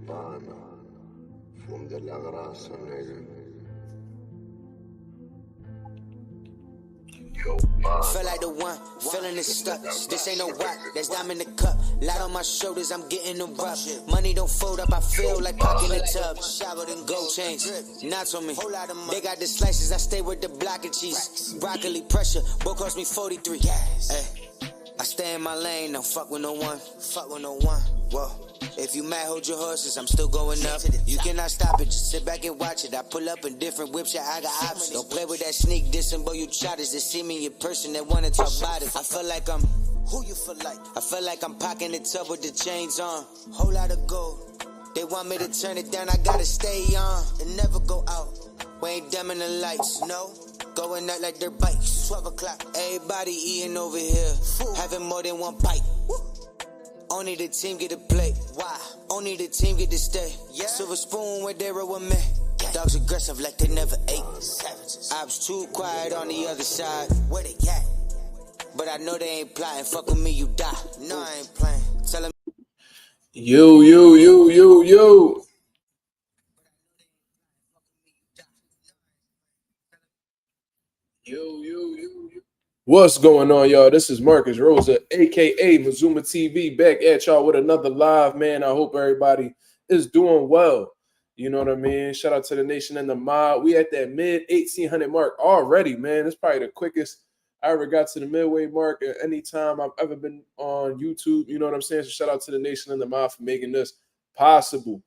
pana, fum de la grasa, nigga. Feel like the one, feeling is stuck. This ain't no rock, that's diamond in the cup. Light on my shoulders, I'm getting them rough. Money don't fold up, I feel like pocket in the tub. Showered in gold chains, knots on me. They got the slices, I stay with the block of cheese. Broccoli pressure, boy cost me 43. Hey, I stay in my lane, don't fuck with no one. Fuck with no one. Whoa. If you mad, hold your horses, I'm still going up. You cannot stop it, just sit back and watch it. I pull up in different whips, yeah, I got options. Don't play with that sneak dissing, boy, you childish. They see me in person, they wanna talk about it. I feel like I'm, who you feel like? I feel like I'm pocking the tub with the chains on. Whole lot of gold. They want me to turn it down, I gotta stay on. And never go out. We ain't dimming the lights, no. Going out like their bikes. 12 o'clock, everybody eating over here. Having more than one bite. Only the team get to play. Why? Only the team get to stay. Yeah. Silver spoon where they were with me. Dogs aggressive like they never ate. Savages. I was too quiet on the other side. Where they at? But I know they ain't plotting. Fuck with me, you die. No, I ain't playing. Tell them. Yo. What's going on, y'all? This is Marcus Rosa, aka Mazuma TV, back at y'all with another live, man. I hope everybody is doing well. You know what I mean? Shout out to the nation and the mob. We at that mid 1800 mark already, man. It's probably the quickest I ever got to the midway mark at any time I've ever been on YouTube. You know what I'm saying? So shout out to the nation and the mob for making this possible.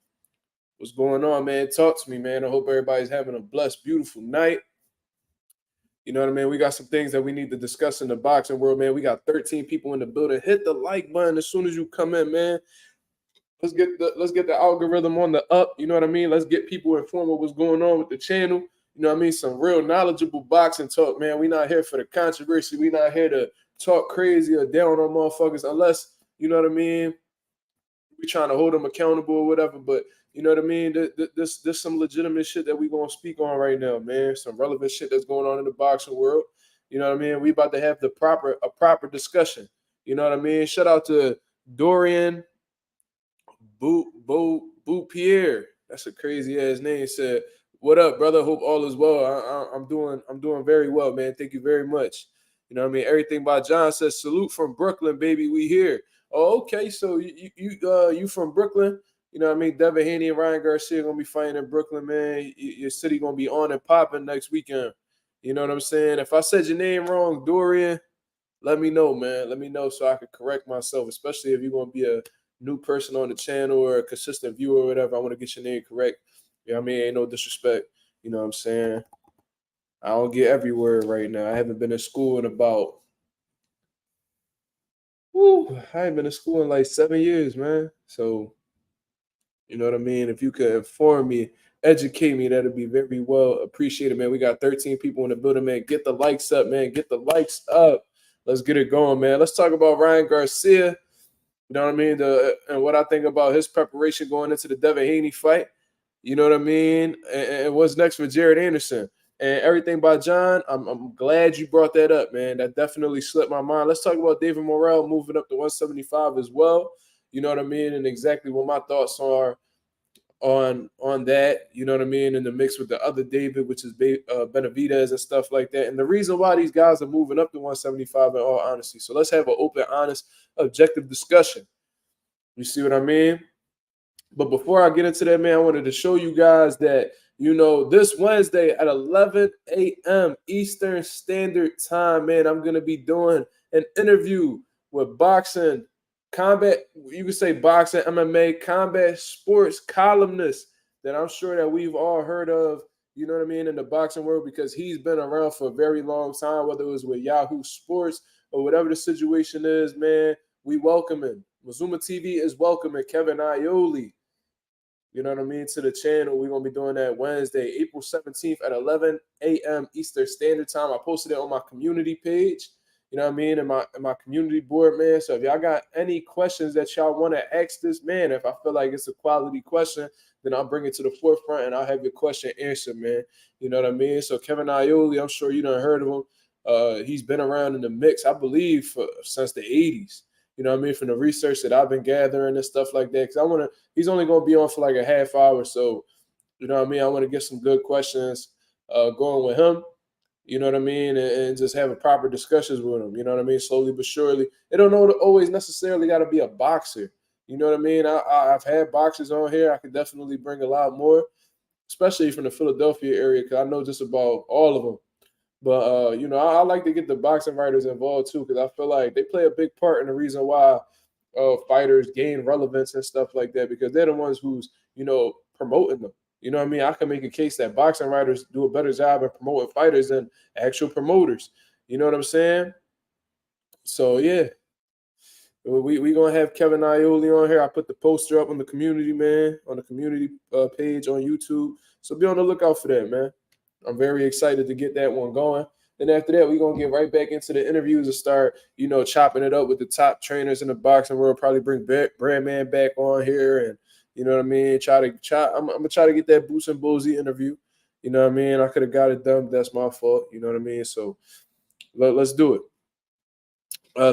What's going on, man? Talk to me, man. I hope everybody's having a blessed, beautiful night. You know what I mean? We got some things that we need to discuss in the boxing world, man. We got 13 people in the building. Hit the like button as soon as you come in, man. Let's get the algorithm on the up. You know what I mean? Let's get people informed of what's going on with the channel. You know what I mean? Some real knowledgeable boxing talk, man. We not here for the controversy. We not here to talk crazy or down on motherfuckers unless, you know what I mean, we trying to hold them accountable or whatever. But you know what I mean? There's some legitimate shit that we gonna speak on right now, man. Some relevant shit that's going on in the boxing world. You know what I mean? We about to have a proper discussion. You know what I mean? Shout out to Dorian Pierre. That's a crazy ass name. Said, "What up, brother? Hope all is well. I'm doing very well, man. Thank you very much." You know what I mean? Everything by John says, "Salute from Brooklyn, baby. We here." Oh, okay. So you from Brooklyn? You know what I mean? Devin, Haney, and Ryan Garcia are going to be fighting in Brooklyn, man. Your city going to be on and popping next weekend. You know what I'm saying? If I said your name wrong, Dorian, let me know, man. Let me know so I can correct myself, especially if you're going to be a new person on the channel or a consistent viewer or whatever. I want to get your name correct. You know what I mean? Ain't no disrespect. You know what I'm saying? I don't get every word right now. I haven't been in school in about I haven't been in school in like 7 years, man. So you know what I mean? If you could inform me, educate me, that'd be very well appreciated, man. We got 13 people in the building, man. Get the likes up, man. Get the likes up. Let's get it going, man. Let's talk about Ryan Garcia. You know what I mean? And what I think about his preparation going into the Devin Haney fight. You know what I mean? And what's next for Jared Anderson. And everything by John, I'm glad you brought that up, man. That definitely slipped my mind. Let's talk about David Morrell moving up to 175 as well. You know what I mean? And exactly what my thoughts are on that, you know what I mean, in the mix with the other David, which is Benavidez and stuff like that. And the reason why these guys are moving up to 175 in all honesty. So let's have an open, honest, objective discussion. You see what I mean? But before I get into that, man, I wanted to show you guys that, you know, this Wednesday at 11 a.m. Eastern Standard Time, man, I'm going to be doing an interview with boxing combat, you could say boxing, MMA, combat sports columnist that I'm sure that we've all heard of, you know what I mean, in the boxing world, because he's been around for a very long time, whether it was with Yahoo Sports or whatever the situation is, man. We welcome him. Mazuma TV is welcoming Kevin Ioli, you know what I mean, to the channel. We're going to be doing that Wednesday, April 17th at 11 a.m. Eastern Standard Time. I posted it on my community page. You know what I mean? In my community board, man. So if y'all got any questions that y'all want to ask this man, if I feel like it's a quality question, then I'll bring it to the forefront and I'll have your question answered, man. You know what I mean? So Kevin Ioli, I'm sure you done heard of him. He's been around in the mix, I believe, since the 80s. You know what I mean? From the research that I've been gathering and stuff like that. Because he's only going to be on for like a half hour. So, you know what I mean? I want to get some good questions going with him. You know what I mean? And just having proper discussions with him. You know what I mean? Slowly but surely. It don't always necessarily got to be a boxer. You know what I mean? I've had boxers on here. I could definitely bring a lot more, especially from the Philadelphia area, because I know just about all of them. But, you know, I like to get the boxing writers involved, too, because I feel like they play a big part in the reason why fighters gain relevance and stuff like that, because they're the ones who's, you know, promoting them. You know what I mean? I can make a case that boxing writers do a better job at promoting fighters than actual promoters. You know what I'm saying? So, yeah. We going to have Kevin Ioli on here. I put the poster up on the community, man, on the community page on YouTube. So be on the lookout for that, man. I'm very excited to get that one going. Then after that, we're going to get right back into the interviews and start, you know, chopping it up with the top trainers in the boxing world. Probably bring Brandman back on here and, you know what I mean, I'm going to try to get that Boots and Boozy interview. You know what I mean? I could have got it done, but that's my fault. You know what I mean? So let's do it.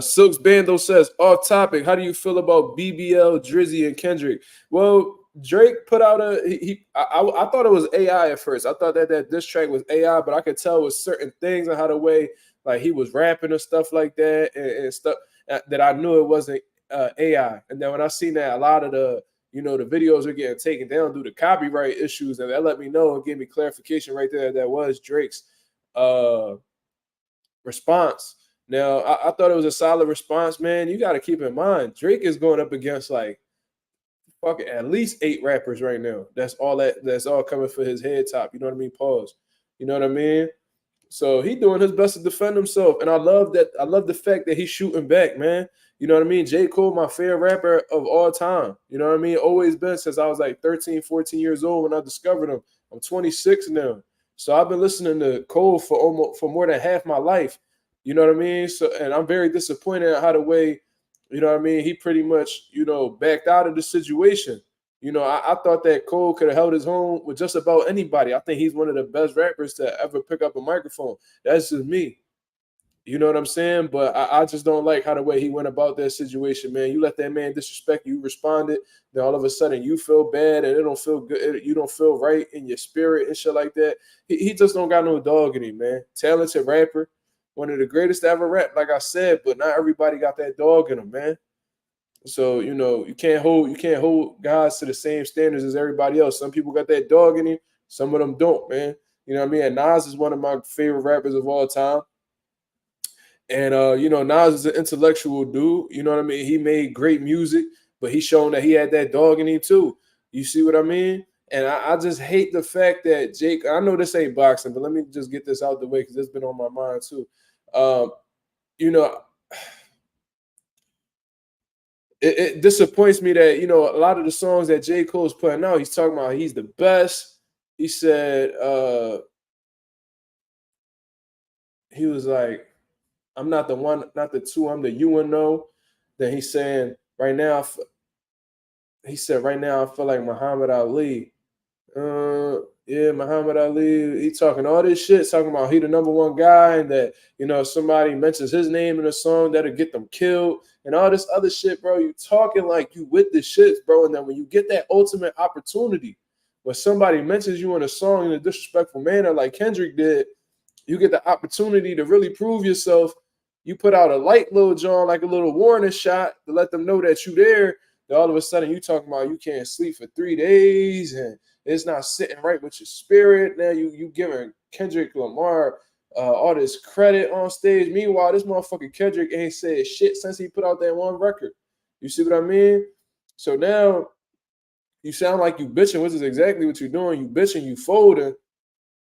Silks Bando says, off topic, how do you feel about BBL, Drizzy, and Kendrick? Well, Drake put out I thought it was AI at first. I thought that diss track was AI, but I could tell with certain things and how the way like he was rapping and stuff like that and stuff that I knew it wasn't AI. And then when I seen that a lot of the, you know, the videos are getting taken down due to copyright issues, and that let me know and gave me clarification right there that was Drake's response. Now, I thought it was a solid response, man. You got to keep in mind, Drake is going up against like fucking at least 8 rappers right now. That's all coming for his head top. You know what I mean? Pause. You know what I mean? So he doing his best to defend himself. And I love that. I love the fact that he's shooting back, man. You know what I mean? J. Cole, my favorite rapper of all time. You know what I mean? Always been since I was like 13, 14 years old when I discovered him. I'm 26 now. So I've been listening to Cole for more than half my life. You know what I mean? So, and I'm very disappointed at how the way, you know what I mean, he pretty much, you know, backed out of the situation. You know, I thought that Cole could have held his own with just about anybody. I think he's one of the best rappers to ever pick up a microphone. That's just me. You know what I'm saying? But I just don't like how the way he went about that situation, man. You let that man disrespect you, responded, then all of a sudden you feel bad and it don't feel good. You don't feel right in your spirit and shit like that. He just don't got no dog in him, man. Talented rapper. One of the greatest to ever rap, like I said, but not everybody got that dog in them, man. So, you know, you can't hold guys to the same standards as everybody else. Some people got that dog in him, some of them don't, man. You know what I mean? And Nas is one of my favorite rappers of all time. And you know, Nas is an intellectual dude. You know what I mean? He made great music, but he's shown that he had that dog in him too. You see what I mean? And I just hate the fact that Jake, I know this ain't boxing, but let me just get this out the way because it's been on my mind too. You know, it disappoints me that, you know, a lot of the songs that J. Cole's putting out, he's talking about he's the best. He said, he was like, I'm not the one, not the two, I'm the UNO. Then he's saying, right now, he said, right now, I feel like Muhammad Ali. Yeah, Muhammad Ali, he talking all this shit, talking about he the number one guy, and that, you know, somebody mentions his name in a song that'll get them killed, and all this other shit, bro. You talking like you with the shits, bro. And then when you get that ultimate opportunity, when somebody mentions you in a song in a disrespectful manner, like Kendrick did, you get the opportunity to really prove yourself. You put out a light little John, like a little warning shot to let them know that you there. Then all of a sudden you talking about you can't sleep for 3 days and it's not sitting right with your spirit. Now you giving Kendrick Lamar all this credit on stage. Meanwhile, this motherfucker Kendrick ain't said shit since he put out that one record. You see what I mean? So now you sound like you bitching, which is exactly what you're doing. You bitching, you folding.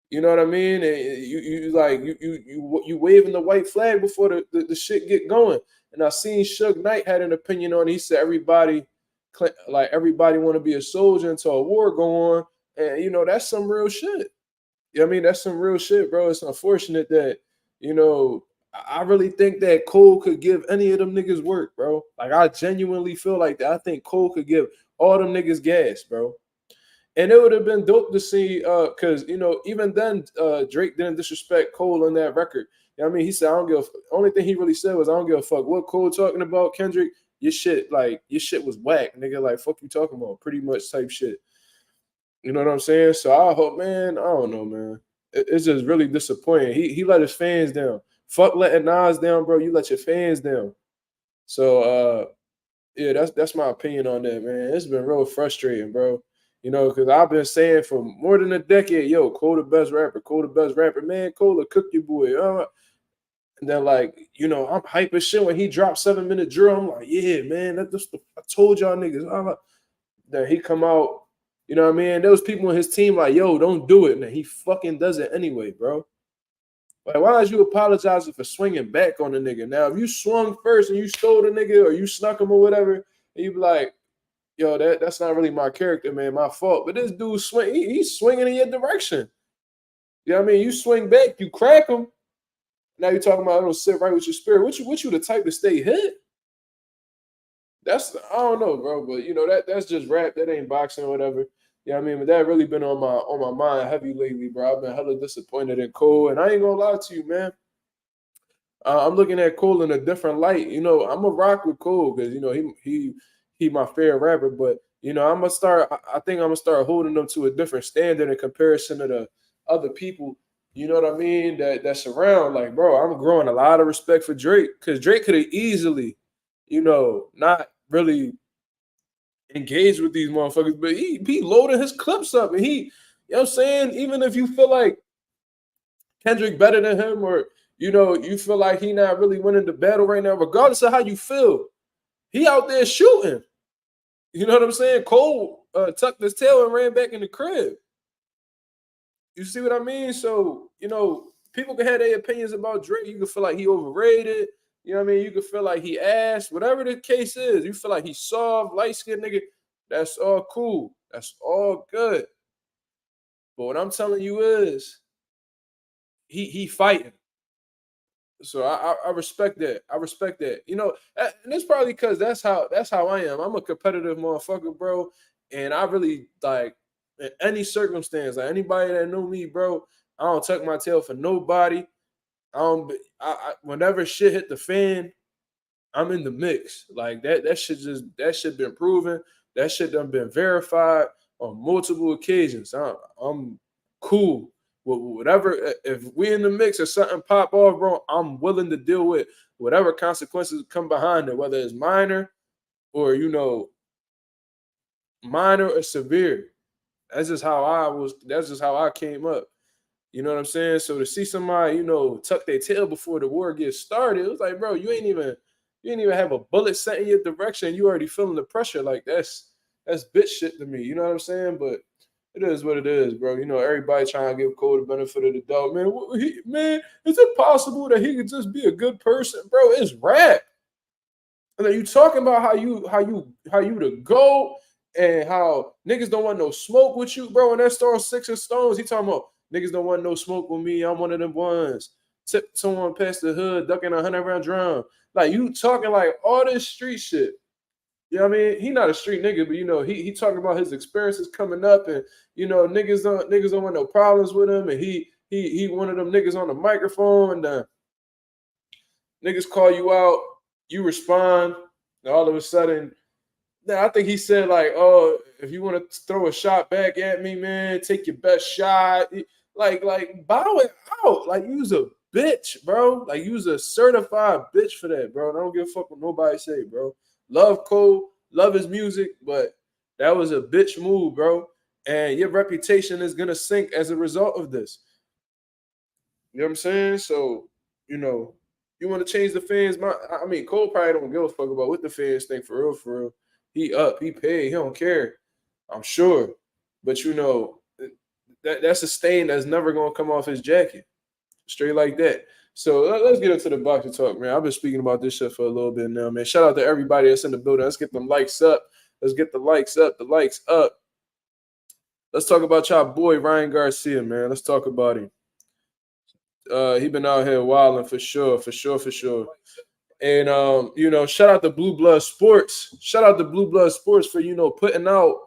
You know what I mean? And you waving the white flag before the shit get going. And I seen Suge Knight had an opinion on it. He said everybody want to be a soldier until a war go on. And, you know, that's some real shit. You know what I mean? That's some real shit, bro. It's unfortunate that, you know, I really think that Cole could give any of them niggas work, bro. Like, I genuinely feel like that. I think Cole could give all them niggas gas, bro. And it would have been dope to see, because, you know, even then, Drake didn't disrespect Cole on that record. You know what I mean? He said, I don't give a only thing he really said was, I don't give a fuck what Cole talking about, Kendrick. your shit was whack, nigga. Like, fuck you talking about, pretty much type shit. You know what I'm saying? So I hope, man, I don't know, man. It's just really disappointing. He let his fans down. Fuck letting Nas down, bro. You let your fans down. So yeah, that's my opinion on that, man. It's been real frustrating, bro. You know, because I've been saying for more than a decade, yo, Cole the best rapper, Cole the best rapper. Man, Cole will cook your boy. And then, like, you know, I'm hype as shit when he dropped 7-minute drill. I'm like, yeah, man, I told y'all niggas. Then he come out, you know what I mean? There was people on his team like, yo, don't do it. And he fucking does it anyway, bro. Like, why is you apologizing for swinging back on the nigga? Now, if you swung first and you stole the nigga or you snuck him or whatever, and you be like, yo, that's not really my character, man, my fault. But this dude he's swinging in your direction. You know what I mean? You swing back, you crack him. Now you're talking about it'll sit right with your spirit. What you the type to stay hit? I don't know, bro. But you know, that's just rap. That ain't boxing or whatever. You know what I mean? But that really been on my mind heavy lately, bro. I've been hella disappointed in Cole. And I ain't gonna lie to you, man. I'm looking at Cole in a different light. You know, I'm a rock with Cole because, you know, he my favorite rapper. But, you know, I think I'm gonna start holding him to a different standard in comparison to the other people, you know what I mean, that's around. Like, bro, I'm growing a lot of respect for Drake because Drake could have easily, you know, not really engaged with these motherfuckers, but he loaded his clips up and you know what I'm saying? Even if you feel like Kendrick better than him or, you know, you feel like he not really winning the battle right now, regardless of how you feel, he out there shooting. You know what I'm saying? Cole tucked his tail and ran back in the crib. You see what I mean? So, you know, people can have their opinions about Drake. You can feel like he overrated. You know what I mean? You can feel like he ass. Whatever the case is, you feel like he's soft, light-skinned nigga. That's all cool. That's all good. But what I'm telling you is he fighting. So I respect that. I respect that. You know, and it's probably because that's how I am. I'm a competitive motherfucker, bro. And I really, like, in any circumstance, like anybody that know me, bro, I don't tuck my tail for nobody. Whenever shit hit the fan, I'm in the mix. Like that shit been proven. That shit done been verified on multiple occasions. I'm cool with whatever. If we in the mix or something pop off, bro, I'm willing to deal with whatever consequences come behind it, whether it's minor or, you know, minor or severe. That's just how I came up. You know what I'm saying? So to see somebody, you know, tuck their tail before the war gets started, it was like, bro, you ain't even have a bullet sent in your direction. You already feeling the pressure. Like that's bitch shit to me. You know what I'm saying? But it is what it is, bro. You know, everybody trying to give Cole the benefit of the doubt. Man, is it possible that he could just be a good person? Bro, it's rap. And then you talking about how you the GOAT and how niggas don't want no smoke with you, bro. And that star 6 and stones, he talking about niggas don't want no smoke with me. I'm one of them ones. Tip someone past the hood, ducking 100-round drum. Like, you talking like all this street shit. You know what I mean? He not a street nigga, but, you know, he talking about his experiences coming up, and, you know, niggas don't want no problems with him, and he one of them niggas on the microphone, and niggas call you out, you respond, and all of a sudden, I think he said, like, oh, if you want to throw a shot back at me, man, take your best shot. Like bow it out. Like, you's a bitch, bro. Like, you's a certified bitch for that, bro. And I don't give a fuck what nobody say, bro. Love Cole, love his music, but that was a bitch move, bro. And your reputation is going to sink as a result of this. You know what I'm saying? So, you know, you want to change the fans' mind. I mean, Cole probably don't give a fuck about what the fans think for real. He up, he paid, he don't care. I'm sure. But, you know, that's a stain that's never going to come off his jacket. Straight like that. So let's get into the boxing talk, man. I've been speaking about this shit for a little bit now, man. Shout out to everybody that's in the building. Let's get them likes up. Let's get the likes up. The likes up. Let's talk about y'all boy, Ryan Garcia, man. Let's talk about him. He been out here wilding for sure. And, you know, shout out to Blue Blood Sports. Shout out to Blue Blood Sports for, you know, putting out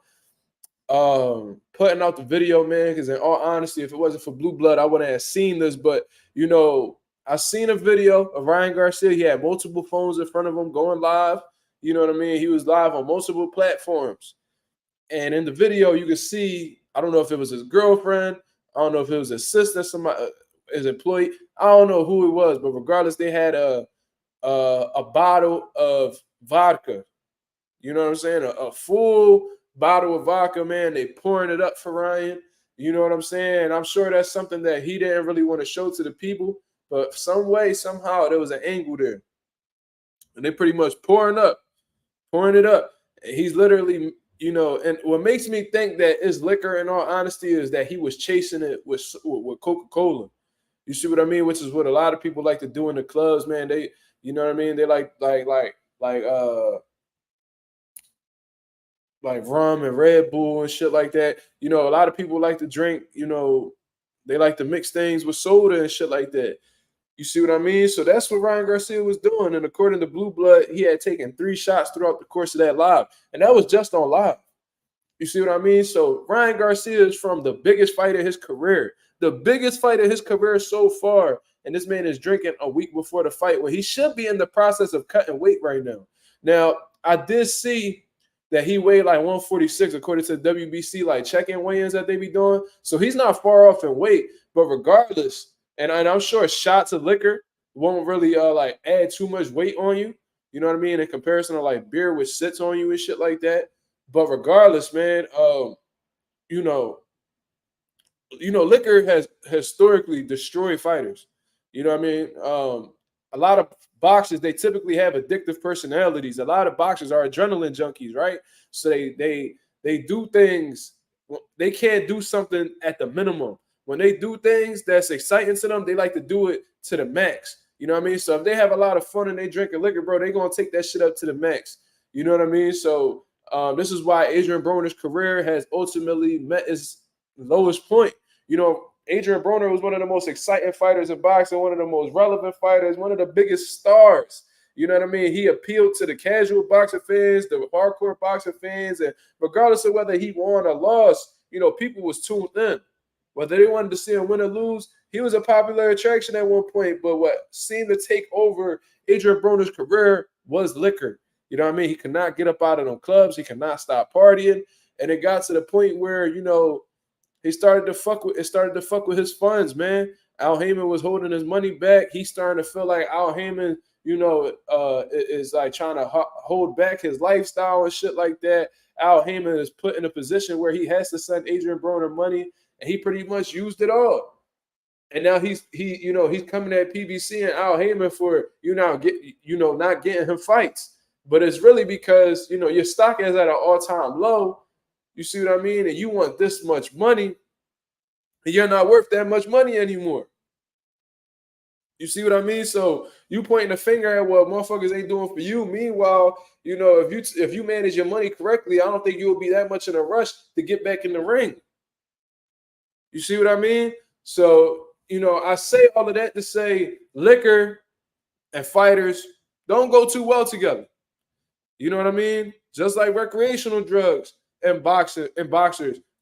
the video, man, because in all honesty, if it wasn't for Blue Blood, I wouldn't have seen this. But, you know, I seen a video of Ryan Garcia. He had multiple phones in front of him going live. You know what I mean? He was live on multiple platforms. And in the video, you can see, I don't know if it was his girlfriend, I don't know if it was his sister, somebody, his employee. I don't know who it was, but regardless, they had a bottle of vodka. You know what I'm saying? A full bottle of vodka, man. They pouring it up for Ryan. You know what I'm saying? I'm sure that's something that he didn't really want to show to the people, but some way, somehow, there was an angle there. And they pretty much pouring it up. And he's literally, you know, and what makes me think that is liquor, in all honesty, is that he was chasing it with Coca-Cola. You see what I mean? Which is what a lot of people like to do in the clubs, man. They, you know what I mean? They like rum and Red Bull and shit like that. You know, a lot of people like to drink, you know, they like to mix things with soda and shit like that. You see what I mean? So that's what Ryan Garcia was doing. And according to Blue Blood, he had taken 3 shots throughout the course of that live. And that was just on live. You see what I mean? So Ryan Garcia is from the biggest fight of his career. The biggest fight of his career so far. And this man is drinking a week before the fight when he should be in the process of cutting weight right now. Now, I did see that he weighed like 146 according to the WBC, like check-in weigh-ins that they be doing. So he's not far off in weight. But regardless, and I'm sure shots of liquor won't really like add too much weight on you. You know what I mean? In comparison to like beer, which sits on you and shit like that. But regardless, man, you know, liquor has historically destroyed fighters. You know what I mean? A lot of boxers, they typically have addictive personalities. A lot of boxers are adrenaline junkies, right? So they do things. They can't do something at the minimum. When they do things that's exciting to them, they like to do it to the max. You know what I mean? So if they have a lot of fun and they drink a liquor, bro, they're going to take that shit up to the max. You know what I mean? So this is why Adrian Broner's career has ultimately met its lowest point. You know, Adrian Broner was one of the most exciting fighters in boxing, one of the most relevant fighters, one of the biggest stars. You know what I mean? He appealed to the casual boxing fans, the hardcore boxing fans, and regardless of whether he won or lost, you know, people was tuned in. Whether they wanted to see him win or lose, he was a popular attraction at one point. But what seemed to take over Adrian Broner's career was liquor. You know what I mean? He could not get up out of them clubs. He could not stop partying. And it got to the point where, you know, he started to fuck with his funds, man. Al Heyman was holding his money back. He's starting to feel like Al Heyman, you know, is like trying to hold back his lifestyle and shit like that. Al Heyman is put in a position where he has to send Adrian Broner money, and he pretty much used it all. And now he's coming at PBC and Al Heyman for not getting him fights. But it's really because, you know, your stock is at an all-time low. You see what I mean? And you want this much money, and you're not worth that much money anymore. You see what I mean? So you pointing the finger at what motherfuckers ain't doing for you. Meanwhile, you know, if you manage your money correctly, I don't think you'll be that much in a rush to get back in the ring. You see what I mean? So, you know, I say all of that to say liquor and fighters don't go too well together. You know what I mean? Just like recreational drugs and boxers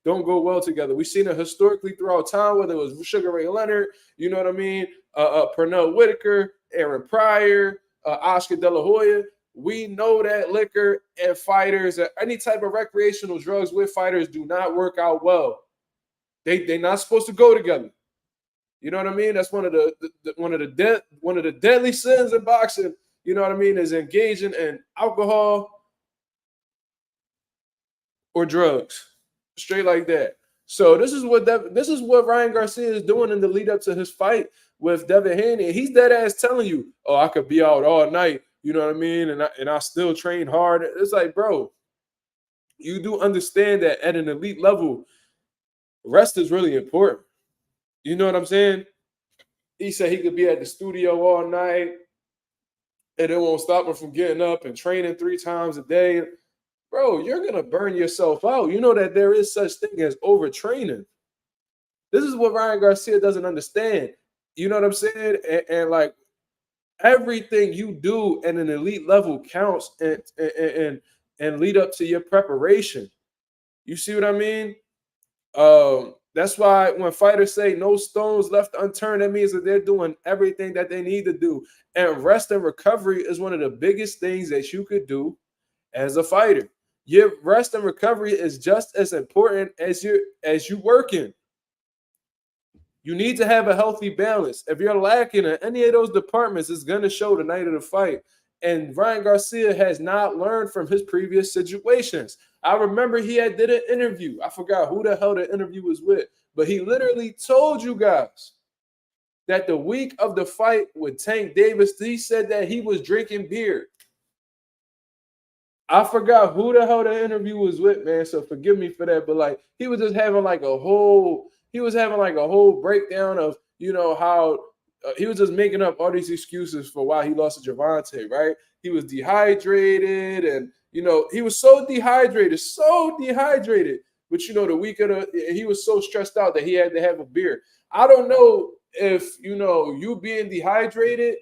don't go well together. We've seen it historically throughout time, whether it was Sugar Ray Leonard, you know what I mean? Pernell Whitaker, Aaron Pryor, Oscar De La Hoya. We know that liquor and fighters, any type of recreational drugs with fighters do not work out well. They're not supposed to go together. You know what I mean? That's one of the deadly sins in boxing. You know what I mean? Is engaging in alcohol or drugs, straight like that. So this is what Ryan Garcia is doing in the lead up to his fight with Devin Haney. He's dead ass telling you, "Oh, I could be out all night." You know what I mean? And I still train hard. It's like, bro, you do understand that at an elite level, rest is really important. You know what I'm saying? He said he could be at the studio all night, and it won't stop him from getting up and training 3 times a day. Bro, you're going to burn yourself out. You know that there is such thing as overtraining. This is what Ryan Garcia doesn't understand. You know what I'm saying? And like everything you do at an elite level counts and lead up to your preparation. You see what I mean? That's why when fighters say no stones left unturned, that means that they're doing everything that they need to do. And rest and recovery is one of the biggest things that you could do as a fighter. Your rest and recovery is just as important as you working. You need to have a healthy balance. If you're lacking in any of those departments, it's going to show the night of the fight. And Ryan Garcia has not learned from his previous situations. I remember he did an interview. I forgot who the hell the interview was with, but he literally told you guys that the week of the fight with Tank Davis, he said that he was drinking beer. I forgot who the hell the interview was with, man. So forgive me for that. But like, he was just having like a whole breakdown of, how he was just making up all these excuses for why he lost to Gervonta, right? He was dehydrated, and he was so dehydrated. But the week of he was so stressed out that he had to have a beer. I don't know if you being dehydrated.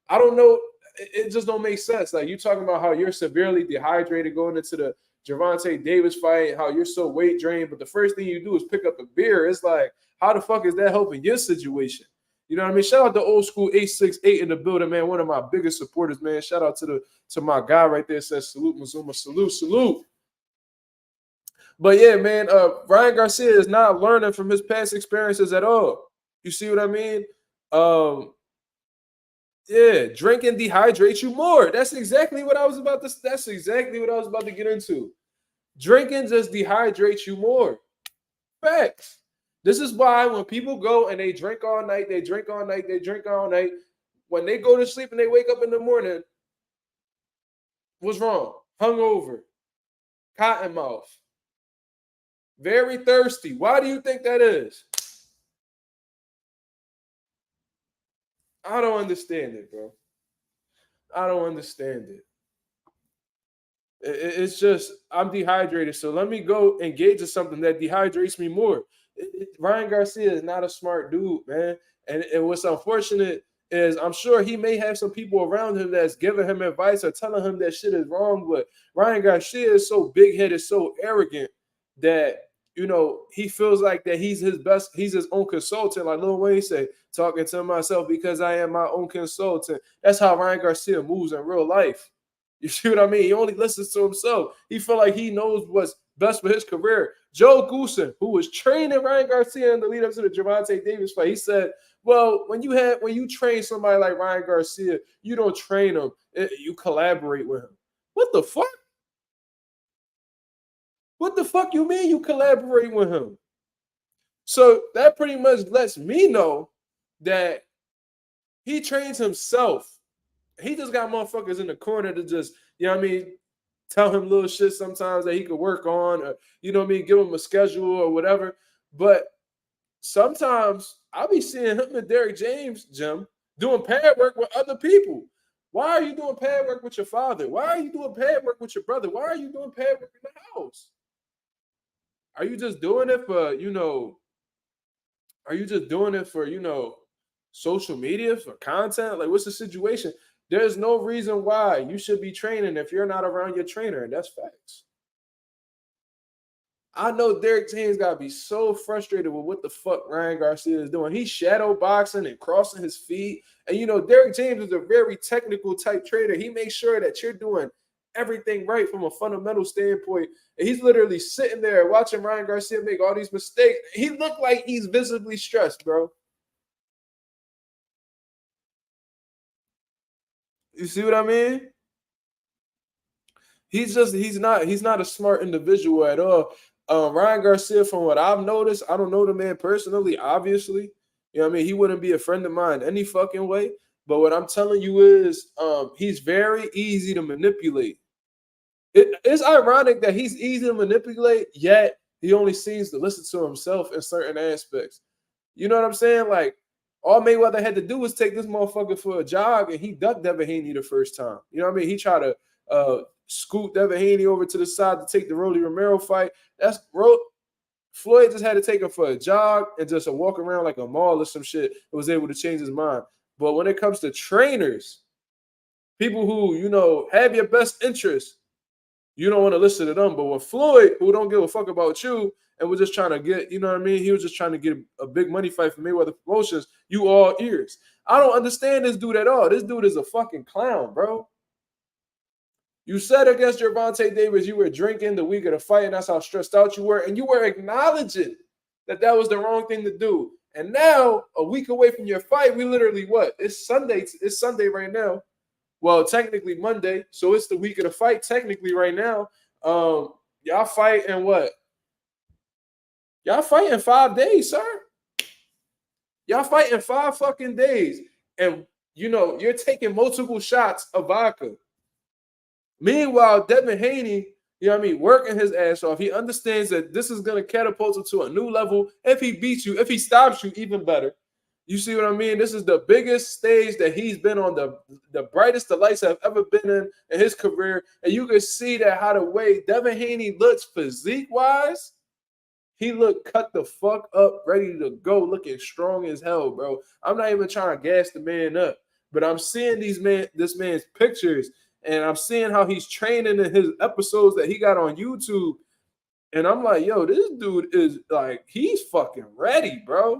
I don't know. It just don't make sense. Like, you talking about how you're severely dehydrated going into the Gervonta Davis fight, how you're so weight drained, but the first thing you do is pick up a beer. It's like, how the fuck is that helping your situation? You know what I mean? Shout out to old school 868 in the building, man. One of my biggest supporters, man. Shout out to my guy right there. Says salute, Mazuma, salute. But yeah, man, Ryan Garcia is not learning from his past experiences at all. You see what I mean? Yeah, drinking dehydrates you more. That's exactly what I was about to get into. Drinking just dehydrates you more. Facts. This is why when people go and they drink all night, when they go to sleep and they wake up in the morning, what's wrong? Hungover, cotton mouth, very thirsty. Why do you think that is? I don't understand it, bro. I don't understand it. It's just, I'm dehydrated, so let me go engage in something that dehydrates me more. Ryan Garcia is not a smart dude, man. And what's unfortunate is I'm sure he may have some people around him that's giving him advice or telling him that shit is wrong, but Ryan Garcia is so big-headed, so arrogant that, he feels like that he's his own consultant, like Lil Wayne said, talking to myself because I am my own consultant. That's how Ryan Garcia moves in real life. You see what I mean? He only listens to himself. He feel like he knows what's best for his career. Joe Goosen, who was training Ryan Garcia in the lead up to the Gervonta Davis fight, he said, well, when you train somebody like Ryan Garcia, you don't train him. You collaborate with him. What the fuck? What the fuck you mean you collaborate with him? So that pretty much lets me know that he trains himself. He just got motherfuckers in the corner to just, tell him little shit sometimes that he could work on, or, give him a schedule or whatever. But sometimes I'll be seeing him and Derek James, Jim, doing pad work with other people. Why are you doing pad work with your father? Why are you doing pad work with your brother? Why are you doing pad work in the house? Are you just doing it for, social media, for content? Like, what's the situation? There's no reason why you should be training if you're not around your trainer, and that's facts. I know Derek James got to be so frustrated with what the fuck Ryan Garcia is doing. He's shadow boxing and crossing his feet. And, Derek James is a very technical type trainer. He makes sure that you're doing everything right from a fundamental standpoint. And he's literally sitting there watching Ryan Garcia make all these mistakes. He looked like he's visibly stressed, bro. You see what I mean? He's not a smart individual at all. Ryan Garcia, from what I've noticed, I don't know the man personally, obviously. He wouldn't be a friend of mine any fucking way. But what I'm telling you is he's very easy to manipulate. It's ironic that he's easy to manipulate, yet he only seems to listen to himself in certain aspects. You know what I'm saying? Like, all Mayweather had to do was take this motherfucker for a jog, and he ducked Devin Haney the first time. You know what I mean? He tried to scoot Devin Haney over to the side to take the Rolly Romero fight. Floyd just had to take him for a jog and just a walk around like a mall or some shit and was able to change his mind. But when it comes to trainers, people who, have your best interest, you don't want to listen to them. But when Floyd, who don't give a fuck about you and was just trying to get, he was just trying to get a big money fight for Mayweather Promotions, you all ears. I don't understand this dude at all. This dude is a fucking clown, bro. You said against Gervonta Davis you were drinking the week of the fight, and that's how stressed out you were. And you were acknowledging that that was the wrong thing to do. And now, a week away from your fight, we literally what? It's Sunday. It's Sunday right now. Well, technically Monday, so it's the week of the fight. Technically, right now, y'all fight in what? Y'all fight in 5 days, sir. Y'all fight in 5 fucking days, and you know you're taking multiple shots of vodka. Meanwhile, Devin Haney, you know what I mean, working his ass off. He understands that this is going to catapult him to a new level. If he beats you, if he stops you, even better. You see what I mean? This is the biggest stage that he's been on, the brightest the lights have ever been in his career. And you can see that how the way Devin Haney looks physique-wise, he looked cut the fuck up, ready to go, looking strong as hell, bro. I'm not even trying to gas the man up, but I'm seeing this man's pictures, and I'm seeing how he's training in his episodes that he got on YouTube. And I'm like, yo, this dude is like, he's fucking ready, bro.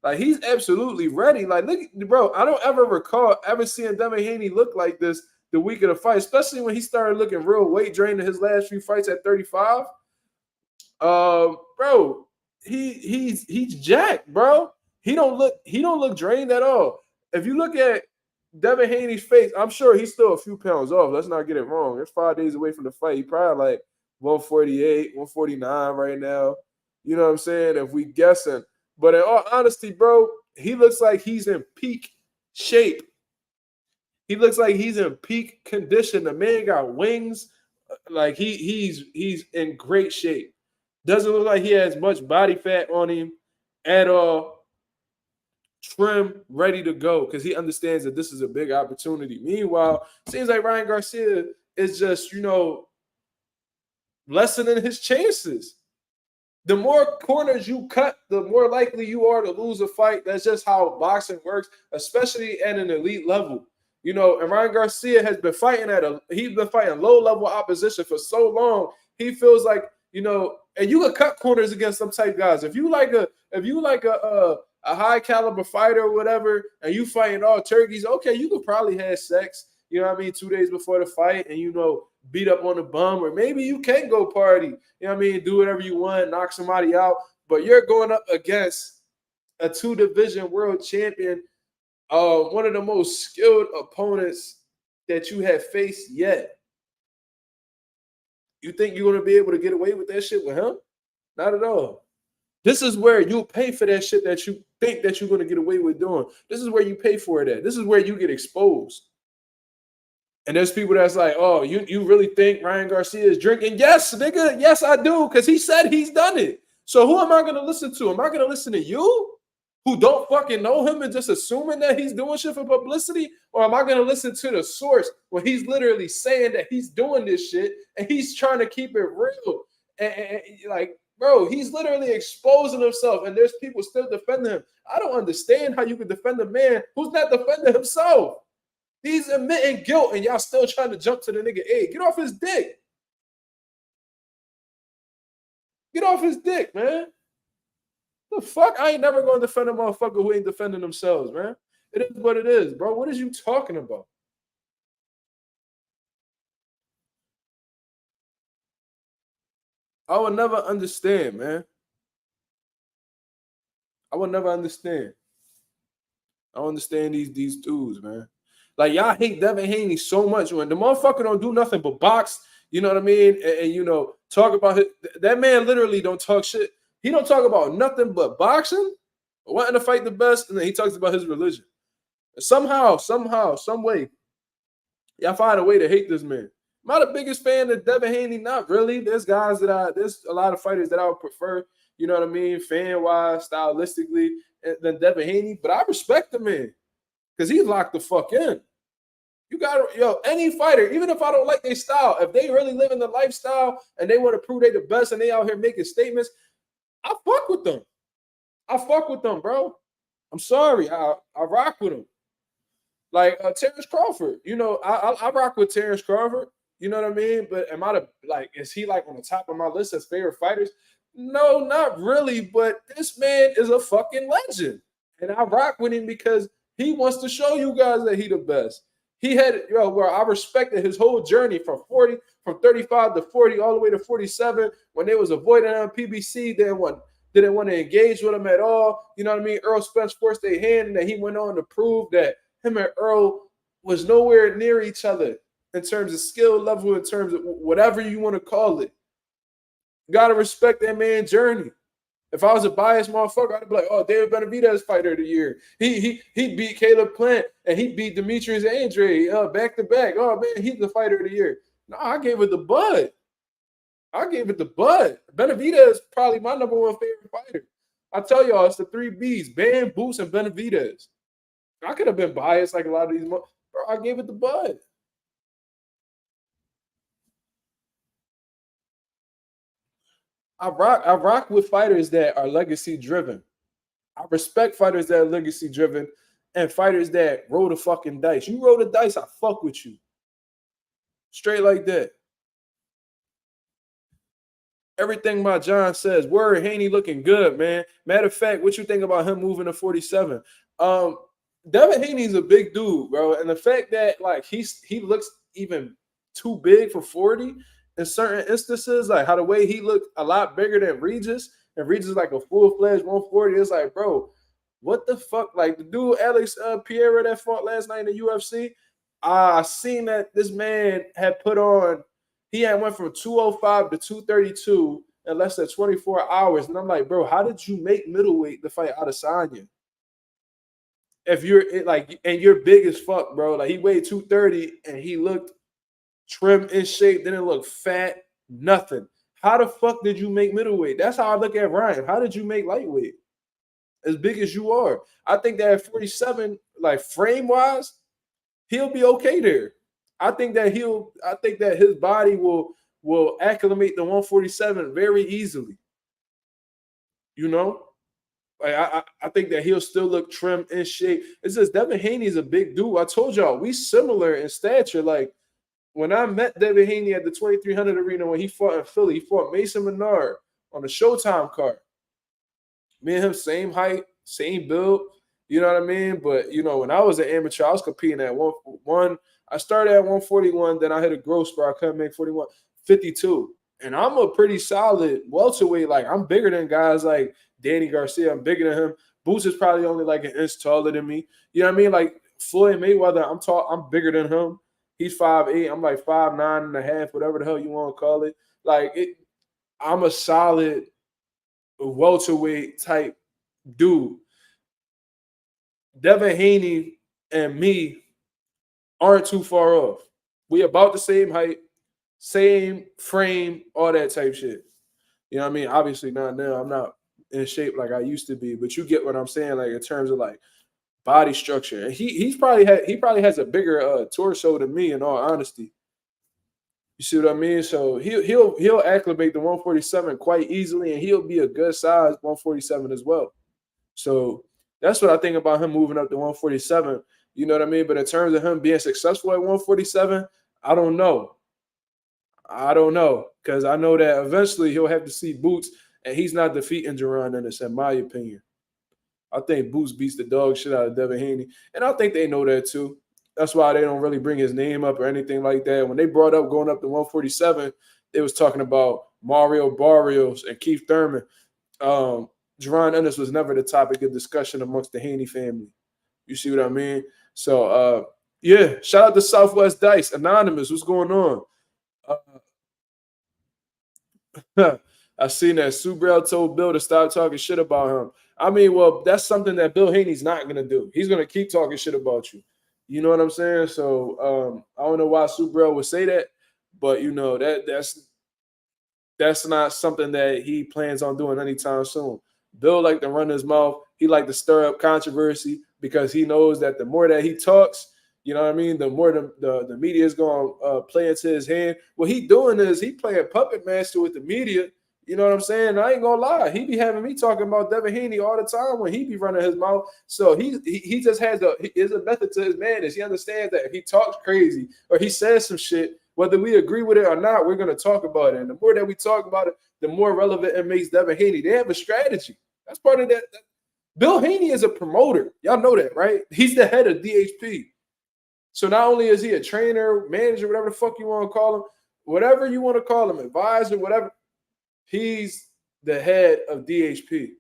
Like, he's absolutely ready. Like, look, bro, I don't ever recall ever seeing Devin Haney look like this the week of the fight, especially when he started looking real weight drained in his last few fights at 35. Bro, he's jacked, bro. He don't look drained at all. If you look at Devin Haney's face, I'm sure he's still a few pounds off. Let's not get it wrong. It's 5 days away from the fight. He probably like 148, 149 right now. You know what I'm saying? If we guessing. But in all honesty, bro, he looks like he's in peak shape. He looks like he's in peak condition. The man got wings. Like he's in great shape. Doesn't look like he has much body fat on him at all. Trim, ready to go, because he understands that this is a big opportunity. Meanwhile, seems like Ryan Garcia is just, you know, lessening his chances. The more corners you cut, the more likely you are to lose a fight. That's just how boxing works, especially at an elite level. You know, and Ryan Garcia has been fighting he's been fighting low-level opposition for so long. He feels like, you know, and you can cut corners against some type guys. If you like a high caliber fighter or whatever, and you fighting all turkeys, okay, you could probably have sex, you know what I mean, 2 days before the fight, and, you know, beat up on the bum, or maybe you can go party, you know what I mean, do whatever you want, knock somebody out, but you're going up against a 2-division world champion, one of the most skilled opponents that you have faced yet. You think you're going to be able to get away with that shit with him? Not at all. This is where you'll pay for that shit that you think that you're going to get away with doing. This is where you pay for it at. This is where you get exposed. And there's people that's like, oh, you really think Ryan Garcia is drinking? Yes, nigga. Yes, I do, because he said he's done it. So who am I going to listen to? Am I going to listen to you, who don't fucking know him and just assuming that he's doing shit for publicity? Or am I going to listen to the source when he's literally saying that he's doing this shit and he's trying to keep it real? And like, bro, he's literally exposing himself, and there's people still defending him. I don't understand how you can defend a man who's not defending himself. He's admitting guilt, and y'all still trying to jump to the nigga. Hey, get off his dick. Get off his dick, man. The fuck? I ain't never going to defend a motherfucker who ain't defending themselves, man. It is what it is, bro. What is you talking about? I would never understand, man. I would never understand. I don't understand these dudes, man. Like, y'all hate Devin Haney so much when the motherfucker don't do nothing but box, you know what I mean? And you know, talk about that man literally don't talk shit. He don't talk about nothing but boxing, wanting to fight the best, and then he talks about his religion. And somehow, some way, y'all find a way to hate this man. Am I the biggest fan of Devin Haney? Not really. There's a lot of fighters that I would prefer, you know what I mean, fan-wise, stylistically, than Devin Haney. But I respect the man, because he's locked the fuck in. You got any fighter, even if I don't like their style, if they really live in the lifestyle and they want to prove they the best and they out here making statements, I fuck with them. I fuck with them, bro. I'm sorry. I rock with them. Like Terrence Crawford, you know, I rock with Terrence Crawford. You know what I mean? But is he like on the top of my list as favorite fighters? No, not really. But this man is a fucking legend. And I rock with him because he wants to show you guys that he the best. He had, where I respected his whole journey from 35 to 40, all the way to 47, when they was avoiding him. PBC didn't want to engage with him at all. You know what I mean? Earl Spence forced their hand, and then he went on to prove that him and Earl was nowhere near each other in terms of skill level, in terms of whatever you want to call it. You got to respect that man's journey. If I was a biased motherfucker, I'd be like, oh, David Benavidez fighter of the year. He beat Caleb Plant, and he beat Demetrius Andre back to back. Oh, man, he's the fighter of the year. No, I gave it the bud. Benavidez probably my number one favorite fighter. I tell y'all, it's the 3 Bs, Bam, Boots, and Benavidez. I could have been biased like a lot of these. Bro, I gave it the bud. I rock with fighters that are legacy driven. I respect fighters that are legacy driven and fighters that roll the fucking dice. You roll the dice, I fuck with you. Straight like that. Everything my John says. Word, Haney looking good, man. Matter of fact, what you think about him moving to 47? Devin Haney's a big dude, bro. And the fact that like he looks even too big for 40 in certain instances, like how the way he looked a lot bigger than Regis, and Regis is like a full-fledged 140. It's like, bro, what the fuck? Like the dude Alex Pereira that fought last night in the UFC, I seen that this man had put on, he had went from 205 to 232 in less than 24 hours. And I'm like, bro, how did you make middleweight to fight Adesanya? If you're like, and you're big as fuck, bro. Like he weighed 230 and he looked trim in shape, didn't look fat, nothing. How the fuck did you make middleweight? That's how I look at Ryan. How did you make lightweight? As big as you are. I think that at 47, like frame-wise, he'll be okay there. I think that his body will acclimate to 147 very easily. You know? Like I think that he'll still look trim in shape. It's just Devin Haney's a big dude. I told y'all, we similar in stature. Like, when I met Devin Haney at the 2300 arena when he fought in Philly, he fought Mason Menard on the Showtime card. Me and him, same height, same build, you know what I mean? But, you know, when I was an amateur, I was competing at one. I started at 141, then I hit a growth spurt. I couldn't make 52. And I'm a pretty solid welterweight. Like, I'm bigger than guys like Danny Garcia. I'm bigger than him. Boots is probably only like an inch taller than me. You know what I mean? Like, Floyd Mayweather, I'm tall. I'm bigger than him. He's 5'8". I'm like 5'9.5", whatever the hell you want to call it. Like I'm a solid welterweight type dude. Devin Haney and me aren't too far off. We about the same height, same frame, all that type shit. You know what I mean? Obviously not now. I'm not in shape like I used to be, but you get what I'm saying, like in terms of like body structure. And he probably has a bigger torso than me, in all honesty. You see what I mean? So he'll acclimate to 147 quite easily, and he'll be a good size 147 as well. So that's what I think about him moving up to 147. You know what I mean? But in terms of him being successful at 147, I don't know. Because I know that eventually he'll have to see Boots, and he's not defeating Jaron Ennis, in my opinion. I think Boots beats the dog shit out of Devin Haney. And I think they know that too. That's why they don't really bring his name up or anything like that. When they brought up going up to 147, they was talking about Mario Barrios and Keith Thurman. Jaron Ennis was never the topic of discussion amongst the Haney family. You see what I mean? So, yeah, shout out to Southwest Dice. Anonymous, what's going on? I seen that Subrel told Bill to stop talking shit about him. I mean, well, that's something that Bill Haney's not going to do. He's going to keep talking shit about you. You know what I'm saying? So I don't know why Subrel would say that, but, you know, that's not something that he plans on doing anytime soon. Bill like to run his mouth. He like to stir up controversy because he knows that the more that he talks, you know what I mean, the more the media is going to play into his hand. What he doing is he playing puppet master with the media. You know what I'm saying? I ain't gonna lie. He be having me talking about Devin Haney all the time when he be running his mouth. So he just has a method to his madness. He understands that if he talks crazy or he says some shit, whether we agree with it or not, we're gonna talk about it. And the more that we talk about it, the more relevant it makes Devin Haney. They have a strategy. That's part of that. Bill Haney is a promoter. Y'all know that, right? He's the head of DHP. So not only is he a trainer, manager, whatever the fuck you want to call him, whatever you want to call him, advisor, whatever, he's the head of DHP.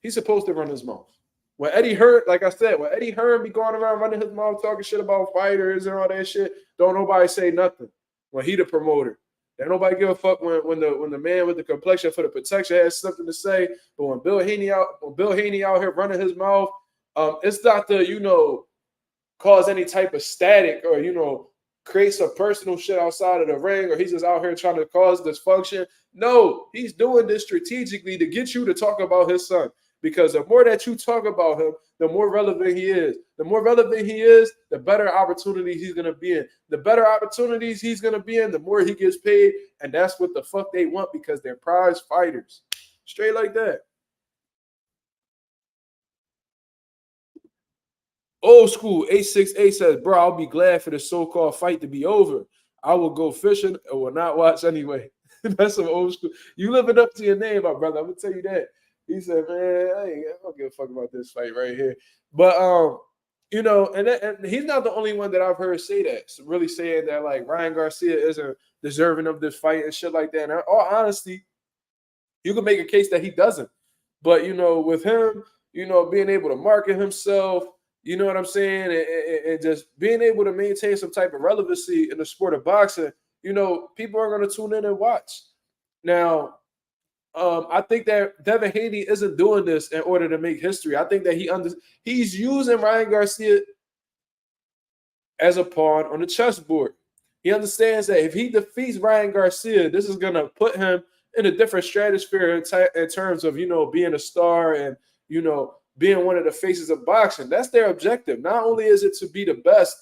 He's supposed to run his mouth. When Eddie Hearn, like I said, when Eddie Hearn be going around running his mouth, talking shit about fighters and all that shit, don't nobody say nothing. When he the promoter, don't nobody give a fuck when the man with the complexion for the protection has something to say. But when Bill Haney out here running his mouth, it's not to cause any type of static or create some personal shit outside of the ring, or he's just out here trying to cause dysfunction. No, he's doing this strategically to get you to talk about his son. Because the more that you talk about him, the more relevant he is. The more relevant he is, the better opportunities he's going to be in. The better opportunities he's going to be in, the more he gets paid. And that's what the fuck they want because they're prize fighters. Straight like that. Old school 868 says, bro, I'll be glad for the so-called fight to be over. I will go fishing and will not watch anyway. That's some old school. You living up to your name, my brother. I'm going to tell you that. He said, man, I don't give a fuck about this fight right here. But, and he's not the only one that I've heard say that. So really saying that, like, Ryan Garcia isn't deserving of this fight and shit like that. And in all honesty, you can make a case that he doesn't. But, with him, being able to market himself, you know what I'm saying, and just being able to maintain some type of relevancy in the sport of boxing, people are going to tune in and watch. Now, I think that Devin Haney isn't doing this in order to make history. I think that he's using Ryan Garcia as a pawn on the chessboard. He understands that if he defeats Ryan Garcia, this is going to put him in a different stratosphere in terms of, being a star and, being one of the faces of boxing. That's their objective. Not only is it to be the best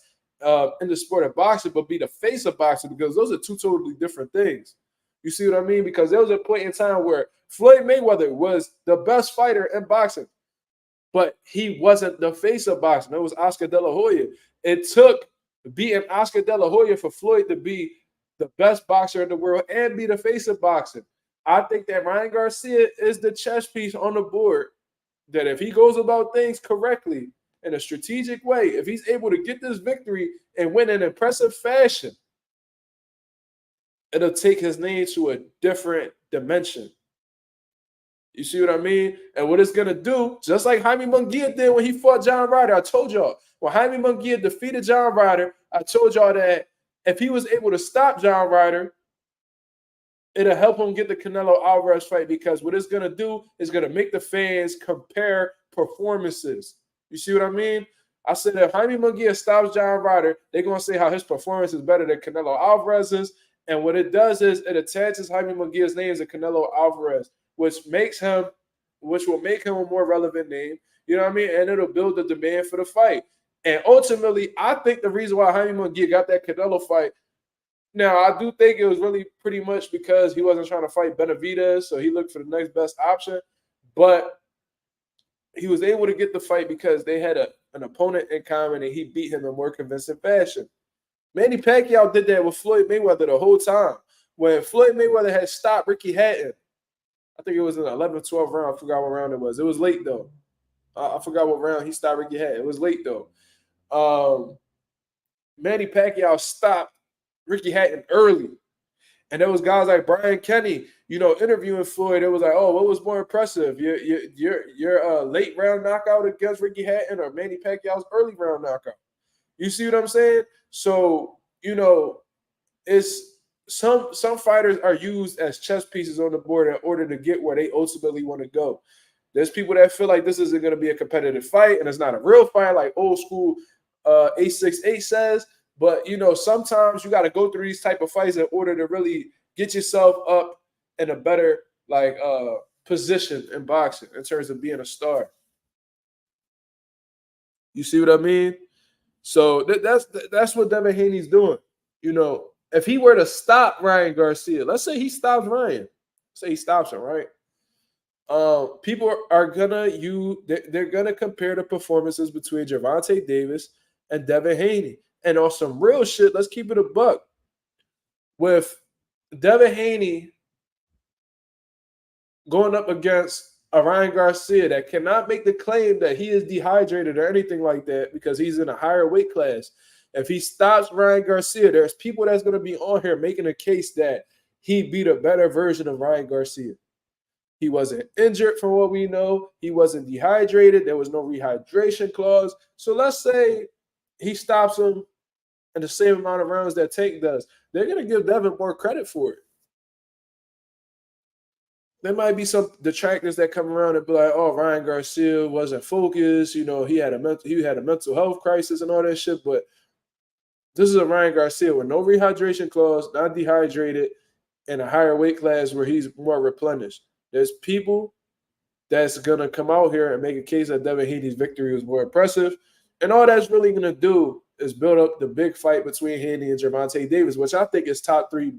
in the sport of boxing, but be the face of boxing, because those are two totally different things. You see what I mean? Because there was a point in time where Floyd Mayweather was the best fighter in boxing, but he wasn't the face of boxing. It was Oscar De La Hoya. It took beating Oscar De La Hoya for Floyd to be the best boxer in the world and be the face of boxing. I think that Ryan Garcia is the chess piece on the board that if he goes about things correctly in a strategic way, if he's able to get this victory and win in impressive fashion, it'll take his name to a different dimension. You see what I mean? And what it's going to do, just like Jaime Munguia did when he fought John Ryder, I told y'all, when Jaime Munguia defeated John Ryder, I told y'all that if he was able to stop John Ryder, it'll help him get the Canelo Alvarez fight, because what it's going to do is going to make the fans compare performances. You see what I mean? I said if Jaime Munguia stops John Ryder, they're going to say how his performance is better than Canelo Alvarez's. And what it does is it attaches Jaime Munguia's name as a Canelo Alvarez, which will make him a more relevant name. You know what I mean? And it'll build the demand for the fight. And ultimately, I think the reason why Jaime Munguia got that Canelo fight, now I do think it was really pretty much because he wasn't trying to fight Benavidez, so he looked for the next best option. But he was able to get the fight because they had an opponent in common, and he beat him in more convincing fashion. Manny Pacquiao did that with Floyd Mayweather the whole time. When Floyd Mayweather had stopped Ricky Hatton, I think it was in the 11th or 12th round. I forgot what round it was. It was late, though. I forgot what round he stopped Ricky Hatton. It was late, though. Manny Pacquiao stopped Ricky Hatton early. And there was guys like Brian Kenny, interviewing Floyd. It was like, oh, what was more impressive? Your late round knockout against Ricky Hatton or Manny Pacquiao's early round knockout? You see what I'm saying? So, it's some fighters are used as chess pieces on the board in order to get where they ultimately want to go. There's people that feel like this isn't going to be a competitive fight and it's not a real fight, like old school 868 says. But, sometimes you got to go through these type of fights in order to really get yourself up in a better position in boxing in terms of being a star. You see what I mean? So that's what Devin Haney's doing. If he were to stop Ryan Garcia, let's say he stops Ryan, say he stops him, right? People are they're gonna compare the performances between Gervonta Davis and Devin Haney. And on some real shit, let's keep it a buck. With Devin Haney going up against a Ryan Garcia that cannot make the claim that he is dehydrated or anything like that because he's in a higher weight class. If he stops Ryan Garcia, there's people that's going to be on here making a case that he beat a better version of Ryan Garcia. He wasn't injured from what we know. He wasn't dehydrated. There was no rehydration clause. So let's say he stops him in the same amount of rounds that Tank does. They're going to give Devin more credit for it. There might be some detractors that come around and be like, "Oh, Ryan Garcia wasn't focused. You know, he had a mental health crisis and all that shit." But this is a Ryan Garcia with no rehydration clause, not dehydrated, in a higher weight class where he's more replenished. There's people that's gonna come out here and make a case that Devin Haney's victory was more impressive, and all that's really gonna do is build up the big fight between Haney and Gervonta Davis, which I think is top 3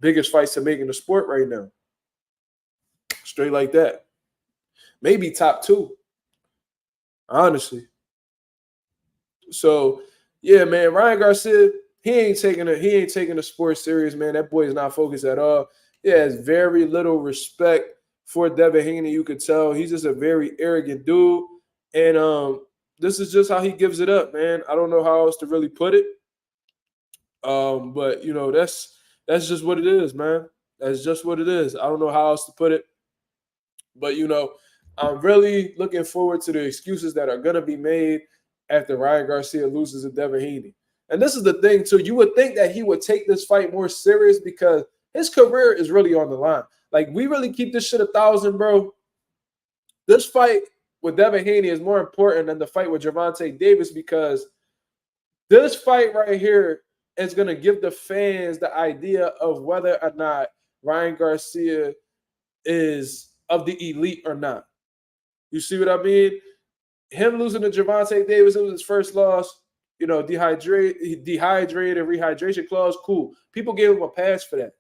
biggest fights to make in the sport right now. Straight like that. Maybe top 2. Honestly. So, yeah, man, Ryan Garcia, he ain't taking the sport serious, man. That boy is not focused at all. He has very little respect for Devin Haney. You could tell he's just a very arrogant dude. And this is just how he gives it up, man. I don't know how else to really put it. But you know, that's just what it is, man. That's just what it is. I don't know how else to put it. But, you know, I'm really looking forward to the excuses that are going to be made after Ryan Garcia loses to Devin Haney. And this is the thing, too. You would think that he would take this fight more serious because his career is really on the line. Like, we really keep this shit 1,000, bro. This fight with Devin Haney is more important than the fight with Gervonta Davis because this fight right here is going to give the fans the idea of whether or not Ryan Garcia is of the elite or not. You see what I mean? Him losing to Gervonta Davis, it was his first loss. You know, dehydrated, rehydration clause, cool. People gave him a pass for that.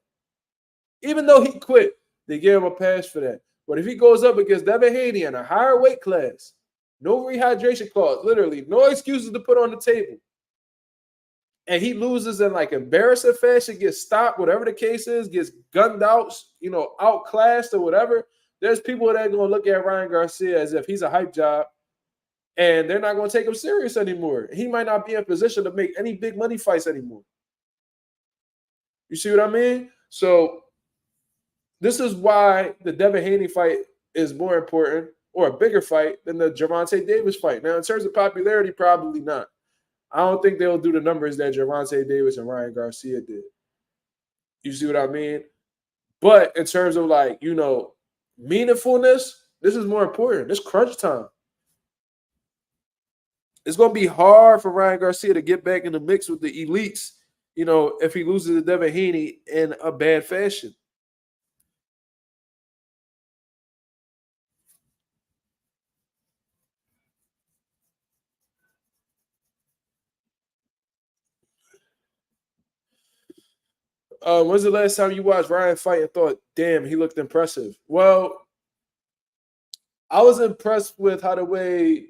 Even though he quit, they gave him a pass for that. But if he goes up against Devin Haney in a higher weight class, no rehydration clause, literally, no excuses to put on the table, and he loses in like embarrassing fashion, gets stopped, whatever the case is, gets gunned out, you know, outclassed or whatever, there's people that are going to look at Ryan Garcia as if he's a hype job, and they're not going to take him serious anymore. He might not be in position to make any big money fights anymore. You see what I mean? So this is why the Devin Haney fight is more important or a bigger fight than the Gervonta Davis fight. Now, in terms of popularity, probably not. I don't think they'll do the numbers that Gervonta Davis and Ryan Garcia did. You see what I mean? But in terms of, like, you know, meaningfulness, this is more important. It's crunch time. It's going to be hard for Ryan Garcia to get back in the mix with the elites, you know, if he loses to Devin Haney in a bad fashion. When's the last time you watched Ryan fight and thought, damn, he looked impressive? Well, I was impressed with how the way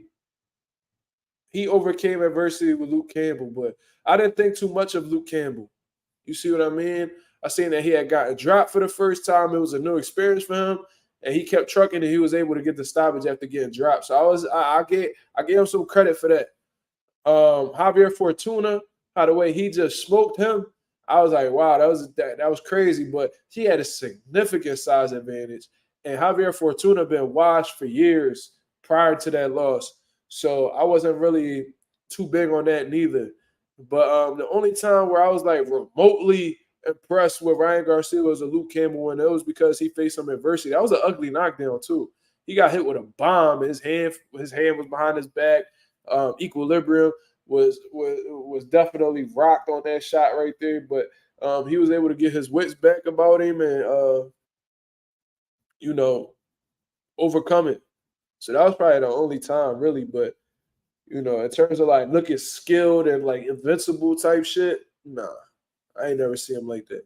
he overcame adversity with Luke Campbell, but I didn't think too much of Luke Campbell. You see what I mean? I seen that he had gotten dropped for the first time. It was a new experience for him, and he kept trucking, and he was able to get the stoppage after getting dropped. So I gave him some credit for that. Javier Fortuna, how the way he just smoked him, I was like, wow, that was crazy. But he had a significant size advantage, and Javier Fortuna been washed for years prior to that loss. So I wasn't really too big on that neither. But the only time where I was like remotely impressed with Ryan Garcia was a Luke Campbell, and it was because he faced some adversity. That was an ugly knockdown too. He got hit with a bomb. His hand was behind his back. Equilibrium was definitely rocked on that shot right there. But he was able to get his wits back about him and you know, overcome it. So that was probably the only time, really. But you know, in terms of like looking skilled and like invincible type shit, nah, I ain't never seen him like that.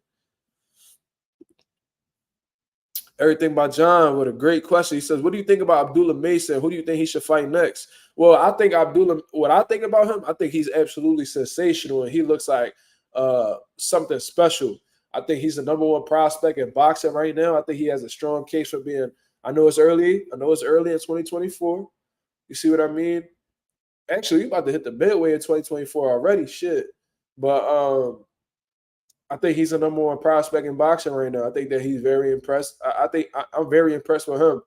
Everything by John with a great question. He says, what do you think about Abdullah Mason? Who do you think he should fight next? Well, I think what I think about him, I think he's absolutely sensational, and he looks like something special. I think he's the #1 prospect in boxing right now. I think he has a strong case for being, I know it's early. I know it's early in 2024. You see what I mean? Actually, you about to hit the midway in 2024 already. Shit. But I think he's the number one prospect in boxing right now. I think that he's very impressed. I think I'm very impressed with him.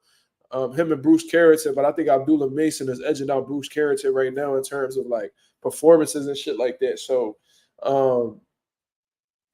Him and Bruce Carrington, but I think Abdullah Mason is edging out Bruce Carrington right now in terms of like performances and shit like that. So I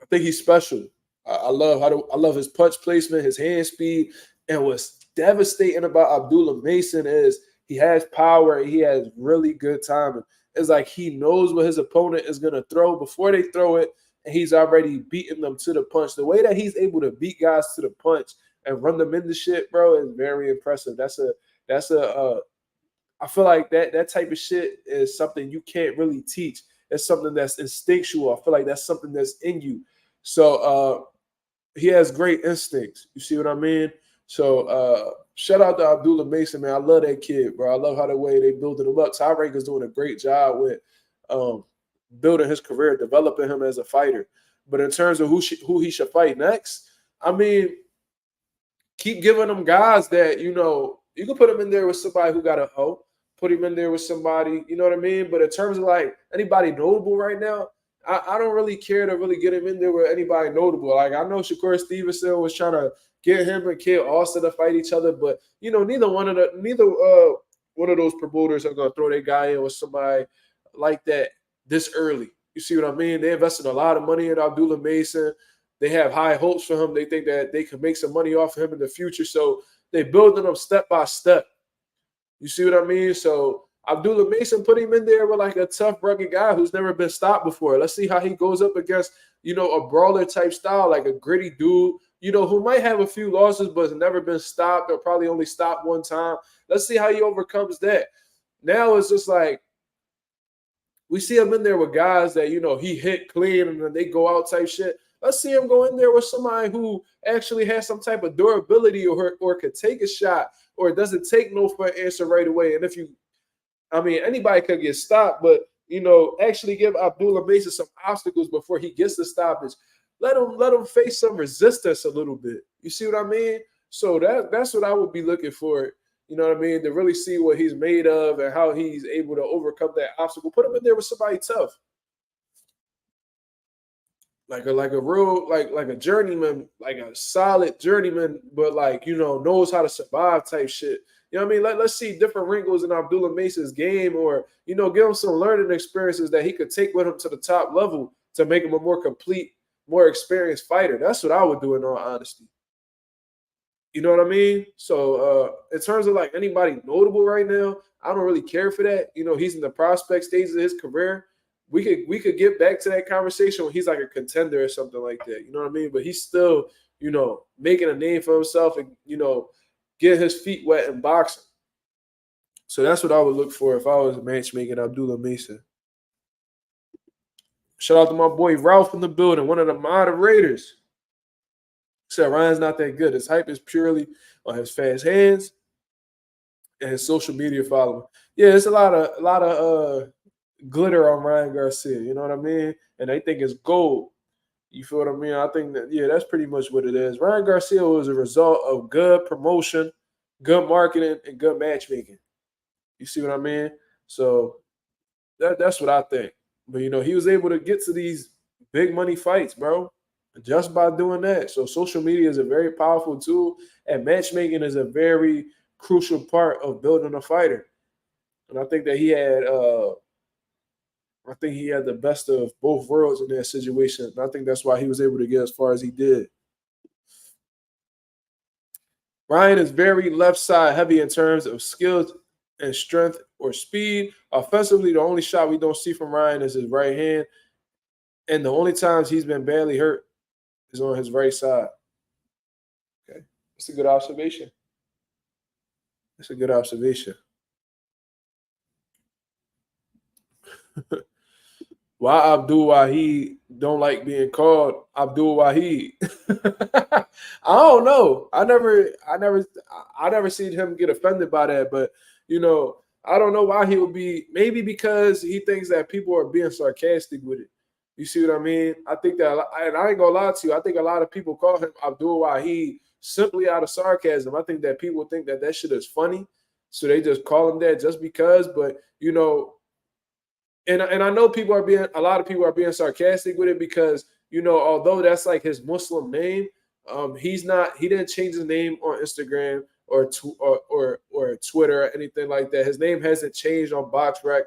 think he's special. I love his punch placement, his hand speed, and what's devastating about Abdullah Mason is he has power and he has really good timing. It's like he knows what his opponent is gonna throw before they throw it, and he's already beating them to the punch. The way that he's able to beat guys to the punch and run them into shit, bro, is very impressive. I feel like that type of shit is something you can't really teach. It's something that's instinctual. I feel like that's something that's in you. So he has great instincts. You see what I mean? So shout out to Abdullah Mason, man. I love that kid, bro. I love how the way they building him up. Tyreek is doing a great job with building his career, developing him as a fighter. But in terms of who he should fight next, I mean, keep giving them guys that, you can put him in there with somebody who got a hoe, put him in there with somebody, you know what I mean? But in terms of like anybody notable right now, I don't really care to really get him in there with anybody notable. Like I know Shakur Stevenson was trying to get him and Kid Austin to fight each other, but neither one of those promoters are gonna throw their guy in with somebody like that this early. You see what I mean? They invested a lot of money in Abdullah Mason. They have high hopes for him. They think that they can make some money off of him in the future. So they building him step by step. You see what I mean? So Abdullah Mason, put him in there with like a tough, rugged guy who's never been stopped before. Let's see how he goes up against, a brawler type style, like a gritty dude, who might have a few losses but has never been stopped or probably only stopped one time. Let's see how he overcomes that. Now it's just like we see him in there with guys that, he hit clean and then they go out type shit. Let's see him go in there with somebody who actually has some type of durability or could take a shot or doesn't take no for an answer right away. And anybody could get stopped, but, actually give Abdullah Mason some obstacles before he gets the stoppage. Let him face some resistance a little bit. You see what I mean? So that's what I would be looking for, you know what I mean, to really see what he's made of and how he's able to overcome that obstacle. Put him in there with somebody tough. Like a real like a journeyman, like a solid journeyman, but knows how to survive type shit. You know what I mean? Let's see different wrinkles in Abdullah Mason's game, or give him some learning experiences that he could take with him to the top level to make him a more complete, more experienced fighter. That's what I would do in all honesty. You know what I mean? So in terms of like anybody notable right now, I don't really care for that. He's in the prospect stage of his career. We could get back to that conversation when he's like a contender or something like that. You know what I mean? But he's still, making a name for himself and, getting his feet wet in boxing. So that's what I would look for if I was matchmaking Abdullah Mason. Shout out to my boy Ralph in the building, one of the moderators. Said Ryan's not that good. His hype is purely on his fast hands and his social media following. Yeah, it's a lot of glitter on Ryan Garcia, you know what I mean? And they think it's gold. You feel what I mean? I think that, that's pretty much what it is. Ryan Garcia was a result of good promotion, good marketing, and good matchmaking. You see what I mean? So that's what I think. But, he was able to get to these big money fights, bro, just by doing that. So social media is a very powerful tool, and matchmaking is a very crucial part of building a fighter. And I think that he had the best of both worlds in that situation. And I think that's why he was able to get as far as he did. Ryan is very left side heavy in terms of skills and strength or speed. Offensively, the only shot we don't see from Ryan is his right hand. And the only times he's been badly hurt is on his right side. Okay. That's a good observation. Why Abdul Wahid don't like being called Abdul Wahid? I don't know. I never seen him get offended by that, but I don't know why he would be. Maybe because he thinks that people are being sarcastic with it. You see what I mean? I think that, and I ain't gonna lie to you, I think a lot of people call him Abdul Wahid simply out of sarcasm. I think that people think that that shit is funny, so they just call him that just because. But you know, and I know a lot of people are being sarcastic with it because you know, although that's like his Muslim name, he didn't change his name on Instagram or Twitter or anything like that. His name hasn't changed on BoxRec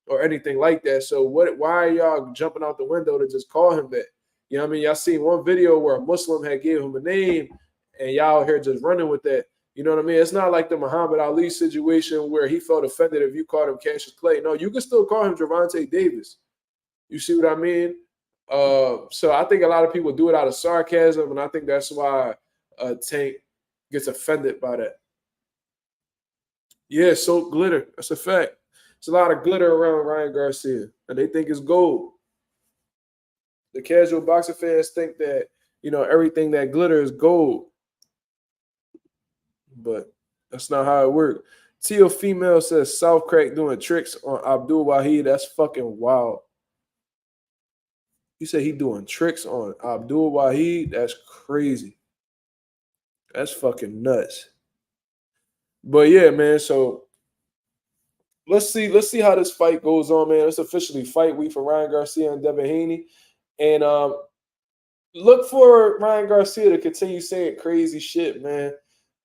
or anything like that. So why are y'all jumping out the window to just call him that? You know what I mean? Y'all seen one video where a Muslim had gave him a name and y'all here just running with that. You know what I mean? It's not like the Muhammad Ali situation where he felt offended if you called him Cassius Clay. No, you can still call him Gervonta Davis. You see what I mean? So I think a lot of people do it out of sarcasm, and I think that's why Tank gets offended by that. Yeah, soap glitter. That's a fact. It's a lot of glitter around Ryan Garcia, and they think it's gold. The casual boxing fans think that, you know, everything that glitter is gold. But that's not how it works. Teal Female says South Crack doing tricks on Abdul Wahid. That's fucking wild. You say he doing tricks on Abdul Wahid? That's crazy. That's fucking nuts. But yeah, man, so let's see how this fight goes on, man. It's officially fight week for Ryan Garcia and Devin Haney. And look for Ryan Garcia to continue saying crazy shit, man.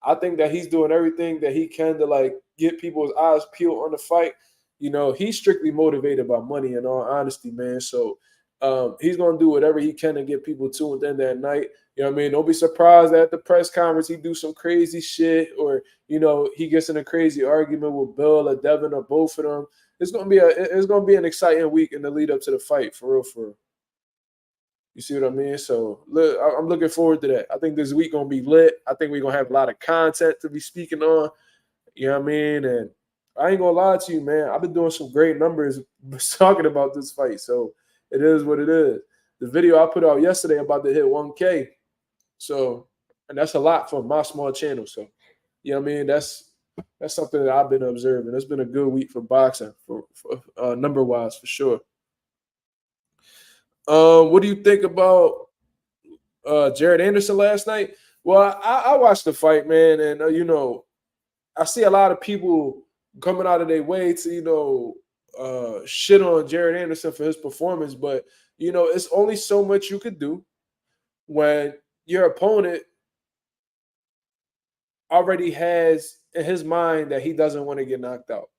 I think that he's doing everything that he can to like get people's eyes peeled on the fight. You know, he's strictly motivated by money, in all honesty, man. So he's gonna do whatever he can to get people tuned in that night. You know what I mean? Don't be surprised that at the press conference he do some crazy shit, or you know, he gets in a crazy argument with Bill or Devin or both of them. It's gonna be an exciting week in the lead up to the fight, for real, for real. You see what I mean? So look, I'm looking forward to that. I think this week gonna be lit. I think we're gonna have a lot of content to be speaking on. You know what I mean? And I ain't gonna lie to you, man. I've been doing some great numbers talking about this fight. So it is what it is. The video I put out yesterday about to hit 1K. So, and that's a lot for my small channel. So, you know what I mean? That's something that I've been observing. It's been a good week for boxing, for number wise, for sure. What do you think about Jared Anderson last night? Well, I watched the fight, man, and you know, I see a lot of people coming out of their way to, you know, shit on Jared Anderson for his performance, but you know, it's only so much you could do when your opponent already has in his mind that he doesn't want to get knocked out.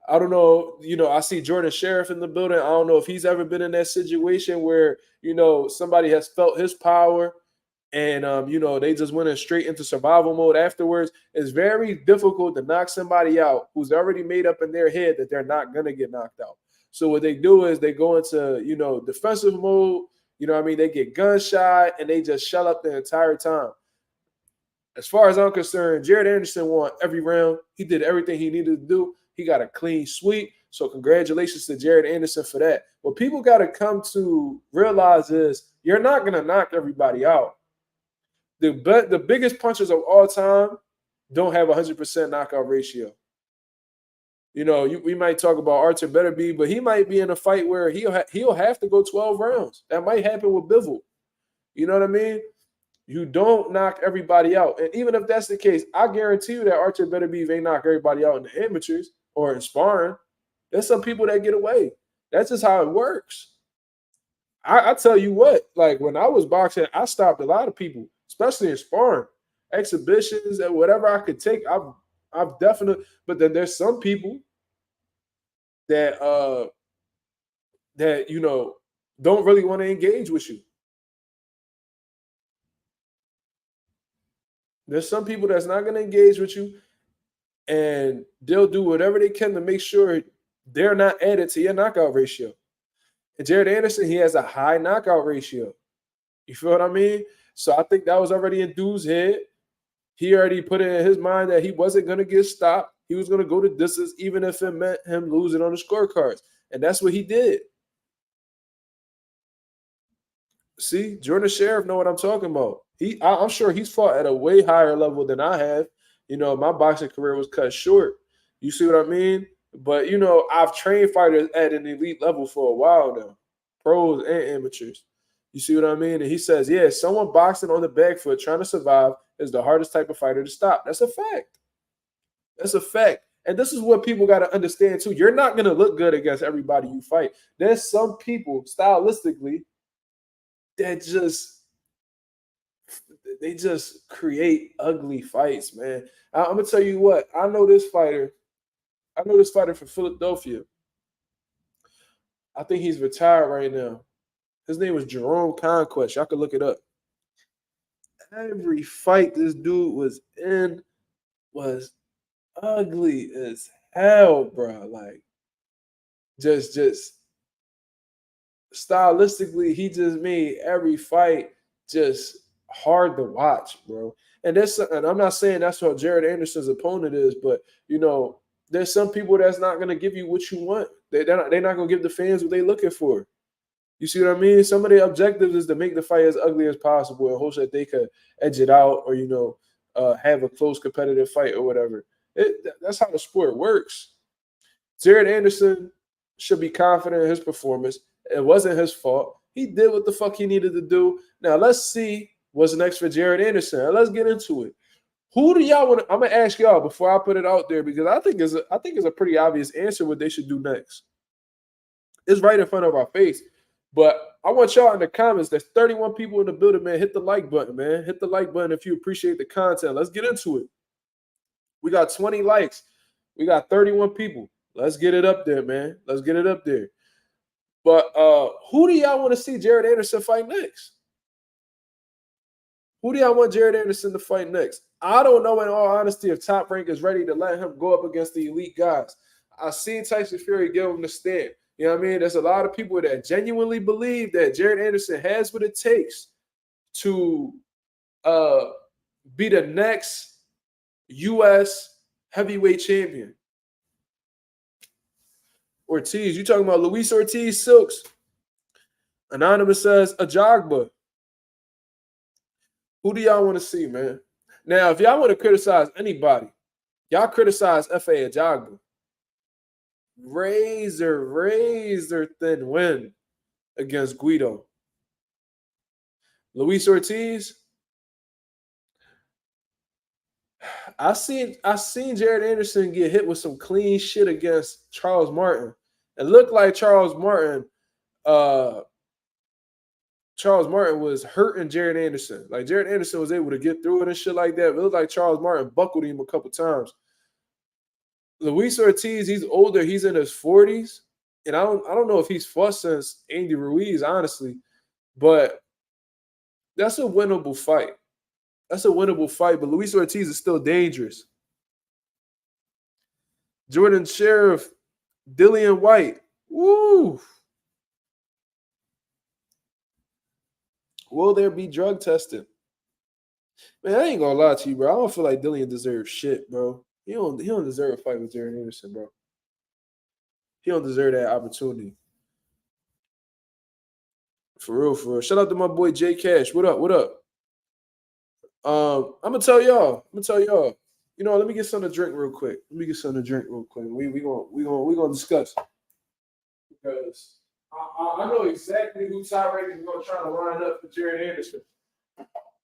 I don't know, you know, I see Jordan Sheriff in the building. I don't know if he's ever been in that situation where, you know, somebody has felt his power and, you know, they just went straight into survival mode afterwards. It's very difficult to knock somebody out who's already made up in their head that they're not going to get knocked out. So what they do is they go into, you know, defensive mode. You know what I mean? They get gun shy and they just shell up the entire time. As far as I'm concerned, Jared Anderson won every round. He did everything he needed to do. He got a clean sweep. So congratulations to Jared Anderson for that. What people got to come to realize is you're not going to knock everybody out. The biggest punchers of all time don't have 100% knockout ratio. You know, we might talk about Arthur Beterbiev, but he might be in a fight where he'll have to go 12 rounds. That might happen with Bivol. You know what I mean? You don't knock everybody out. And even if that's the case, I guarantee you that Arthur Beterbiev ain't knock everybody out in the amateurs or in sparring. There's some people that get away. That's just how it works. I tell you what, like when I was boxing, I stopped a lot of people, especially in sparring, exhibitions, and whatever I could take. I've definitely, but then there's some people that you know don't really want to engage with you. There's some people that's not going to engage with you, and they'll do whatever they can to make sure they're not added to your knockout ratio. And Jared Anderson, he has a high knockout ratio. You feel what I mean? So I think that was already in Dude's head. He already put it in his mind that he wasn't going to get stopped. He was going to go to distance, even if it meant him losing on the scorecards. And that's what he did. See, Jordan Sheriff know what I'm talking about. I'm sure he's fought at a way higher level than I have. You know, my boxing career was cut short. You see what I mean? But, you know, I've trained fighters at an elite level for a while now, pros and amateurs. You see what I mean? And he says, yeah, someone boxing on the back foot trying to survive is the hardest type of fighter to stop. That's a fact. That's a fact. And this is what people got to understand too. You're not going to look good against everybody you fight. There's some people stylistically that just create ugly fights, man. I'm gonna tell you what. I know this fighter from Philadelphia. I think he's retired right now. His name was Jerome Conquest. Y'all can look it up. Every fight this dude was in was ugly as hell, bro. Like, just stylistically, he just made every fight just hard to watch, bro. And I'm not saying that's what Jared Anderson's opponent is, but there's some people that's not gonna give you what you want. They're not gonna give the fans what they're looking for. You see what I mean? Some of their objectives is to make the fight as ugly as possible and hope that they could edge it out or have a close competitive fight or whatever. That's how the sport works. Jared Anderson should be confident in his performance. It wasn't his fault. He did what the fuck he needed to do. Now let's see what's next for Jared Anderson. And let's get into it. Who do y'all want? I'm gonna ask y'all before I put it out there because I think it's a pretty obvious answer what they should do next. It's right in front of our face. But I want y'all in the comments. There's 31 people in the building, man. Hit the like button, man. Hit the like button if you appreciate the content. Let's get into it. We got 20 likes. We got 31 people. Let's get it up there, man. Let's get it up there. But who do y'all want to see Jared Anderson fight next? Who do y'all want Jared Anderson to fight next? I don't know, in all honesty, if Top Rank is ready to let him go up against the elite guys. I've seen Tyson Fury give him the stand. You know what I mean? There's a lot of people that genuinely believe that Jared Anderson has what it takes to be the next U.S. heavyweight champion. Ortiz, you talking about Luis Ortiz, Silks? Anonymous says Ajagba. Who do y'all want to see, man? Now, if y'all want to criticize anybody, y'all criticize F.A. Ajagba. Razor thin win against Guido. Luis Ortiz. I seen Jared Anderson get hit with some clean shit against Charles Martin. It looked like Charles Martin was hurting Jared Anderson. Like Jared Anderson was able to get through it and shit like that. It looked like Charles Martin buckled him a couple times. Luis Ortiz, he's older. He's in his 40s. And I don't know if he's fought since Andy Ruiz, honestly. But that's a winnable fight. That's a winnable fight. But Luis Ortiz is still dangerous. Jordan Sheriff, Dillian White. Woo! Will there be drug testing? Man, I ain't gonna lie to you, bro. I don't feel like Dillian deserves shit, bro. He don't deserve a fight with Jared Anderson, bro. He don't deserve that opportunity. For real. Shout out to my boy J Cash. What up? I'm gonna tell y'all. Let me get something to drink real quick. We gonna discuss. Because I know exactly who Tyrek is gonna try to line up for Jared Anderson.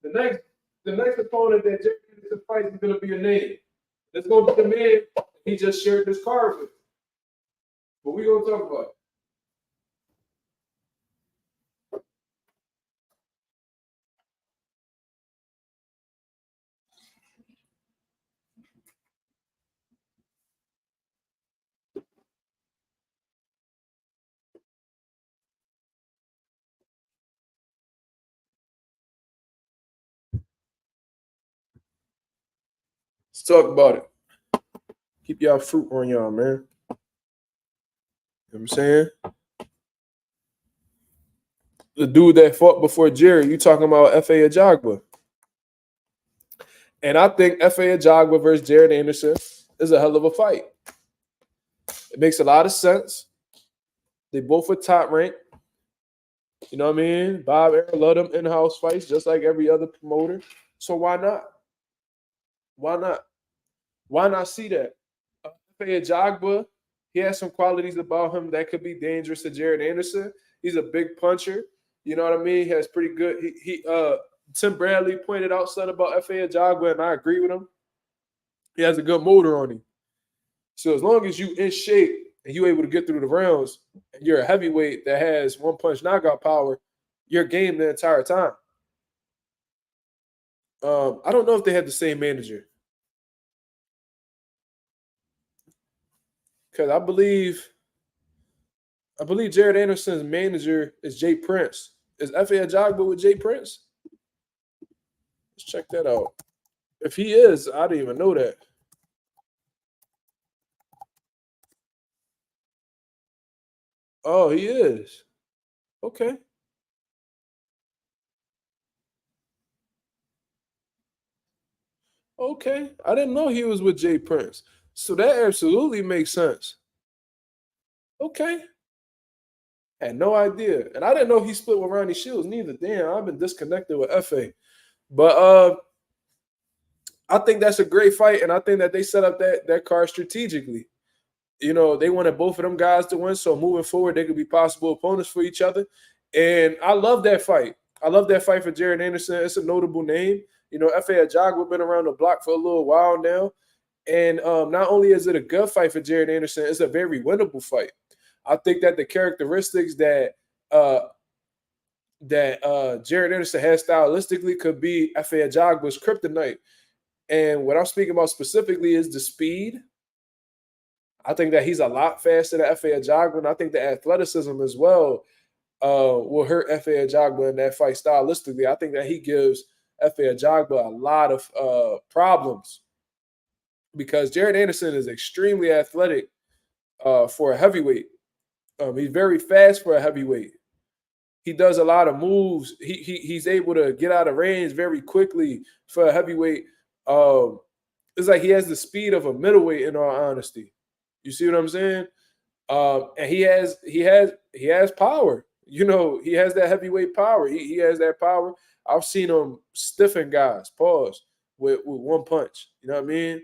The next opponent that Jared Anderson fights is gonna be a name. Let's go to the man he just shared this card with. But we're going to talk about it. Let's talk about it. Keep y'all fruit on y'all, man. You know what I'm saying? The dude that fought before Jerry, you talking about F.A. Ajagba. And I think F.A. Ajagba versus Jared Anderson is a hell of a fight. It makes a lot of sense. They both were top ranked. You know what I mean? Bob Arum loved them in-house fights just like every other promoter. So why not? Why not see that? F.A. Ajagba, he has some qualities about him that could be dangerous to Jared Anderson. He's a big puncher. You know what I mean? He has pretty good. Tim Bradley pointed out something about F.A. Ajagba, and I agree with him. He has a good motor on him. So as long as you in shape and you able to get through the rounds, and you're a heavyweight that has one punch knockout power, you're game the entire time. I don't know if they had the same manager, because I believe Jared Anderson's manager is Jay Prince. Is F.A. Ajagba with Jay Prince? Let's check that out. If he is, I didn't even know that. Oh, he is. Okay. Okay. I didn't know he was with Jay Prince. So that absolutely makes sense. Okay. Had no idea. And I didn't know he split with Ronnie Shields neither. Damn, I've been disconnected with FA. But I think that's a great fight, and I think that they set up that card strategically. You know, they wanted both of them guys to win, so moving forward, they could be possible opponents for each other. And I love that fight. I love that fight for Jared Anderson. It's a notable name. You know, F.A. Ajagba been around the block for a little while now. And not only is it a good fight for Jared Anderson, it's a very winnable fight. I think that the characteristics that Jared Anderson has stylistically could be F.A. Ajagba's kryptonite. And what I'm speaking about specifically is the speed. I think that he's a lot faster than F.A. Ajagba, and I think the athleticism as well will hurt F.A. Ajagba in that fight stylistically. I think that he gives F.A. Ajagba a lot of problems because Jared Anderson is extremely athletic for a heavyweight. He's very fast for a heavyweight. He does a lot of moves. He's able to get out of range very quickly for a heavyweight. It's like he has the speed of a middleweight, in all honesty. You see what I'm saying? And he has power. You know, he has that heavyweight power. He has that power. I've seen him stiffen guys, pause, with one punch. You know what I mean?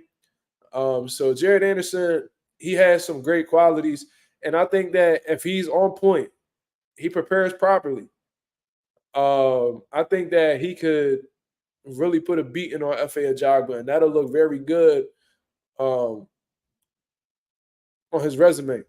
So Jared Anderson, he has some great qualities. And I think that if he's on point, he prepares properly. I think that he could really put a beating on F.A. Ajagba, and that'll look very good on his resume.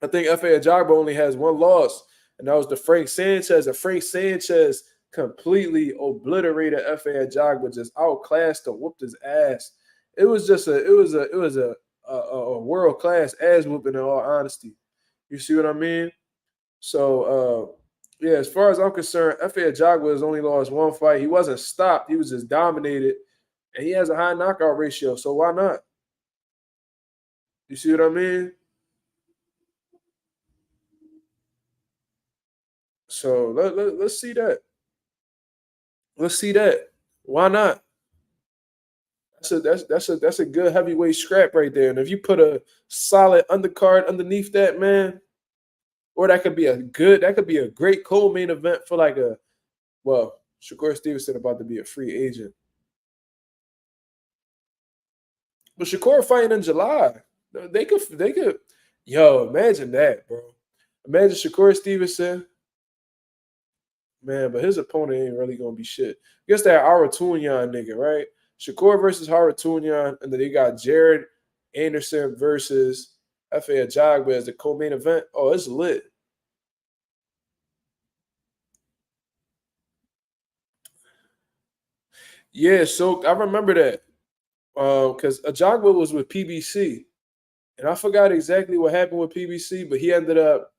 I think F.A. Ajagba only has one loss, and that was to Frank Sanchez. And Frank Sanchez completely obliterated F.A. Ajagba, just outclassed him, whooped his ass. It was a world class ass whooping, in all honesty. You see what I mean? So yeah, as far as I'm concerned, F.A. Ajagba has only lost one fight. He wasn't stopped; he was just dominated, and he has a high knockout ratio. So why not? You see what I mean? So let's see that. Let's see that. Why not? That's a good heavyweight scrap right there. And if you put a solid undercard underneath that, man, or that could be a great co-main event for like Shakur Stevenson about to be a free agent. But Shakur fighting in July. They could imagine that, bro. Imagine Shakur Stevenson. Man, but his opponent ain't really gonna be shit. I guess that Aratunyan nigga, right? Shakur versus Haratunyan, and then they got Jared Anderson versus F.A. Ajagba as the co-main event. Oh, it's lit. Yeah, so I remember that because Ajagba was with PBC, and I forgot exactly what happened with PBC, but he ended up,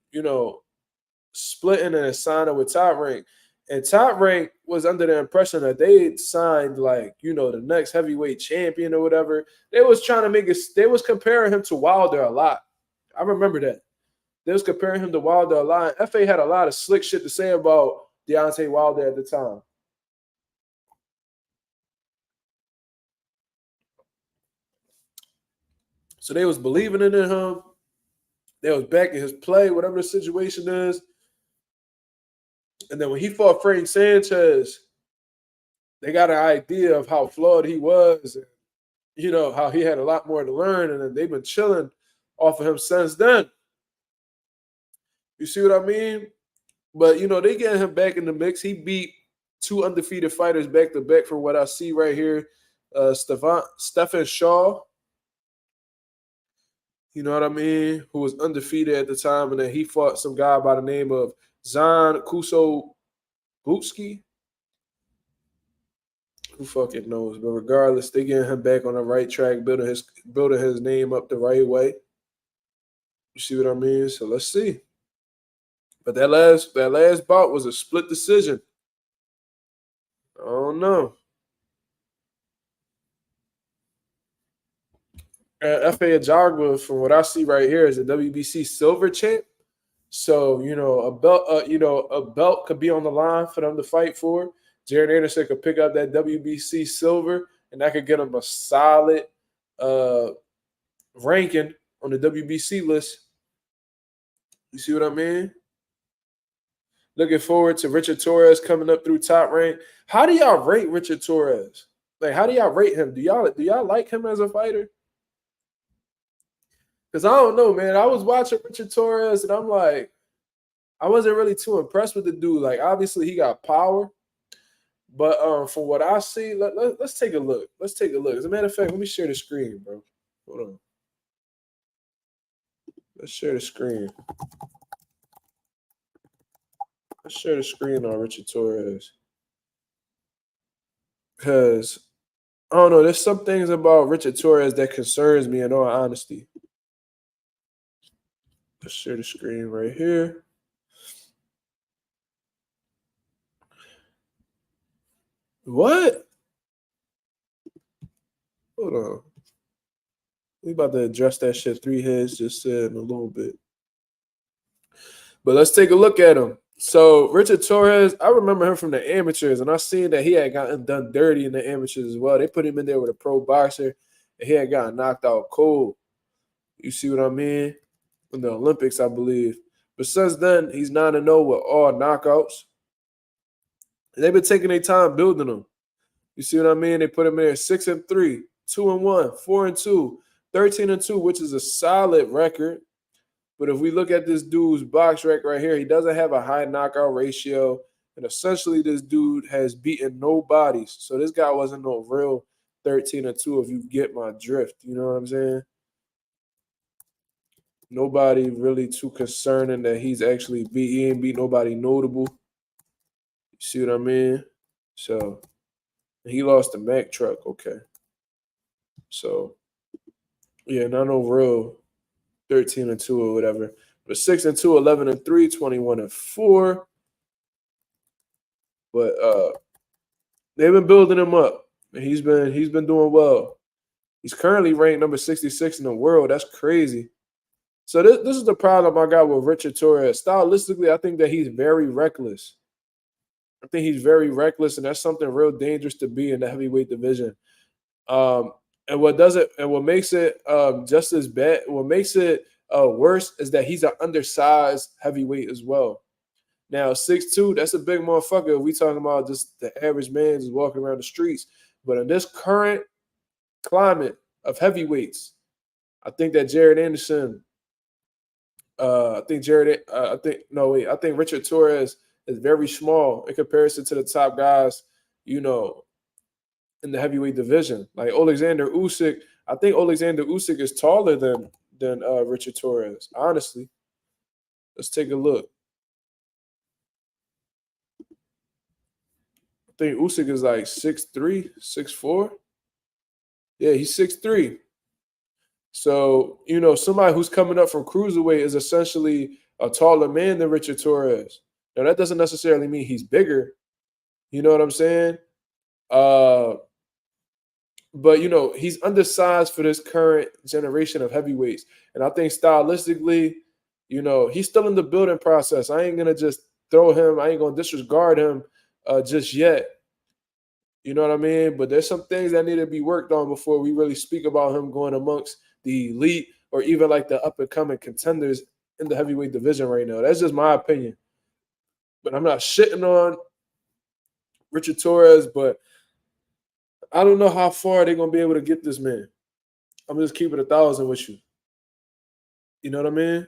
splitting and signing with Top Rank. And Top Rank was under the impression that they signed the next heavyweight champion or whatever. They was trying to they was comparing him to Wilder a lot. I remember that. They was comparing him to Wilder a lot. FA had a lot of slick shit to say about Deontay Wilder at the time. So they was believing in him. They was backing his play, whatever the situation is. And then when he fought Frank Sanchez, they got an idea of how flawed he was and, how he had a lot more to learn. And then they've been chilling off of him since then. You see what I mean? But, they getting him back in the mix. He beat 2 undefeated fighters back to back from what I see right here. Stephen Shaw, you know what I mean, who was undefeated at the time, and then he fought some guy by the name of Zan Kusobutski. Who fucking knows? But regardless, they getting him back on the right track, building his name up the right way. You see what I mean? So let's see. But that last bout was a split decision. I don't know. F.A. Ajagba, from what I see right here, is a WBC silver champ. So, a belt could be on the line for them to fight for. Jared Anderson could pick up that WBC silver, and that could get him a solid ranking on the WBC list. You see what I mean? Looking forward to Richard Torres coming up through Top Rank. How do y'all rate Richard Torres? Like, how do y'all rate him? Do y'all like him as a fighter? Because I don't know, man. I was watching Richard Torres, and I'm like, I wasn't really too impressed with the dude. Like, obviously, he got power. But from what I see, let's take a look. Let's take a look. As a matter of fact, let me share the screen, bro. Hold on. Let's share the screen. Let's share the screen on Richard Torres. Because, I don't know, there's some things about Richard Torres that concerns me in all honesty. Let's share the screen right here. What? Hold on. We about to address that shit 3 heads just said in a little bit. But let's take a look at him. So Richard Torres, I remember him from the amateurs, and I seen that he had gotten done dirty in the amateurs as well. They put him in there with a pro boxer, and he had gotten knocked out cold. You see what I mean? In the Olympics, I believe. But since then, he's 9-0 with all knockouts. And they've been taking their time building him. You see what I mean? They put him in there 6-3, 2-1, 4-2, 13-2, which is a solid record. But if we look at this dude's box rec right here, he doesn't have a high knockout ratio. And essentially, this dude has beaten no bodies. So this guy wasn't no real 13-2 if you get my drift. You know what I'm saying? Nobody really too concerning that he's actually he ain't beat nobody notable. You see what I mean? So he lost the Mack truck. Okay. So, yeah, not no real 13-2 or whatever. But 6-2, 11-3, 21-4. But they've been building him up. And he's been doing well. He's currently ranked number 66 in the world. That's crazy. So this is the problem I got with Richard Torres. Stylistically, I think that he's very reckless. I think he's very reckless, and that's something real dangerous to be in the heavyweight division. And what makes it just as bad, what makes it worse is that he's an undersized heavyweight as well. Now, 6'2", that's a big motherfucker. We talking about just the average man just walking around the streets. But in this current climate of heavyweights, I think that Jared Anderson, I think Richard Torres is very small in comparison to the top guys, in the heavyweight division. Like Alexander Usyk, I think Alexander Usyk is taller than Richard Torres, honestly. Let's take a look. I think Usyk is like 6'3", 6'4". Yeah, he's 6'3". So, somebody who's coming up from cruiserweight is essentially a taller man than Richard Torres. Now, that doesn't necessarily mean he's bigger. You know what I'm saying? But, he's undersized for this current generation of heavyweights. And I think stylistically, he's still in the building process. I ain't going to just throw him. I ain't going to disregard him just yet. You know what I mean? But there's some things that need to be worked on before we really speak about him going amongst the elite or even like the up-and-coming contenders in the heavyweight division right now. That's just my opinion. But I'm not shitting on Richard Torres, but I don't know how far they're going to be able to get this man. I'm just keeping 1,000 with you. You know what I mean?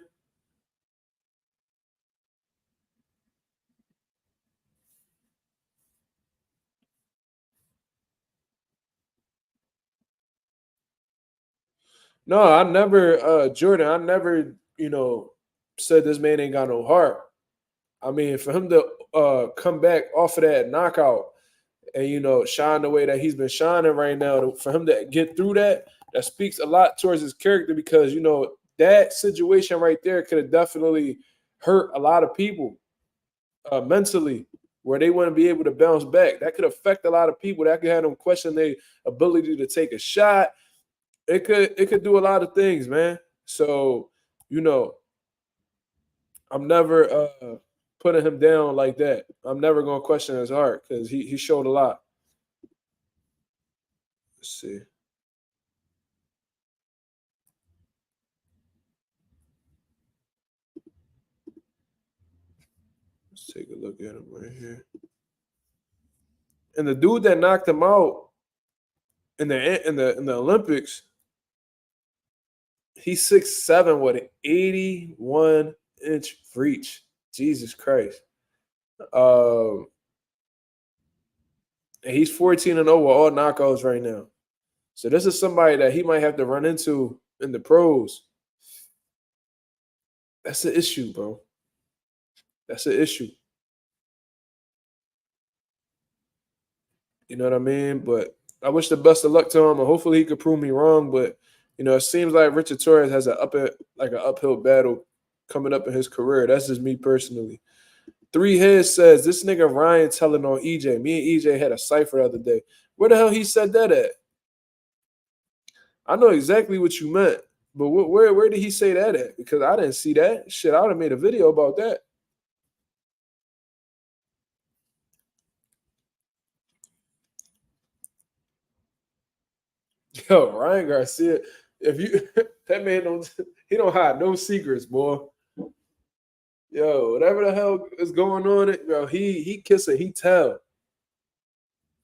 No, I never, Jordan. I never, said this man ain't got no heart. I mean, for him to come back off of that knockout and shine the way that he's been shining right now, for him to get through that, that speaks a lot towards his character because that situation right there could have definitely hurt a lot of people mentally, where they wouldn't be able to bounce back. That could affect a lot of people. That could have them question their ability to take a shot. It could do a lot of things, man. So you know, I'm never putting him down like that. I'm never gonna question his heart because he showed a lot. Let's see. Let's take a look at him right here. And the dude that knocked him out in the Olympics, he's 6'7" with an 81-inch reach. Jesus Christ. Um, and he's 14-0 with all knockouts right now. So this is somebody that he might have to run into in the pros. That's the issue, bro. That's the issue. You know what I mean? But I wish the best of luck to him, and hopefully he could prove me wrong. But it seems like Richard Torres has an uphill battle coming up in his career. That's just me personally. Three Heads says this nigga Ryan telling on EJ. Me and EJ had a cipher the other day. Where the hell he said that at? I know exactly what you meant, but where did he say that at? Because I didn't see that. Shit, I would have made a video about that. Yo, Ryan Garcia, if you that man don't hide no secrets, boy. Yo, whatever the hell is going on, bro, he kiss it, he tell.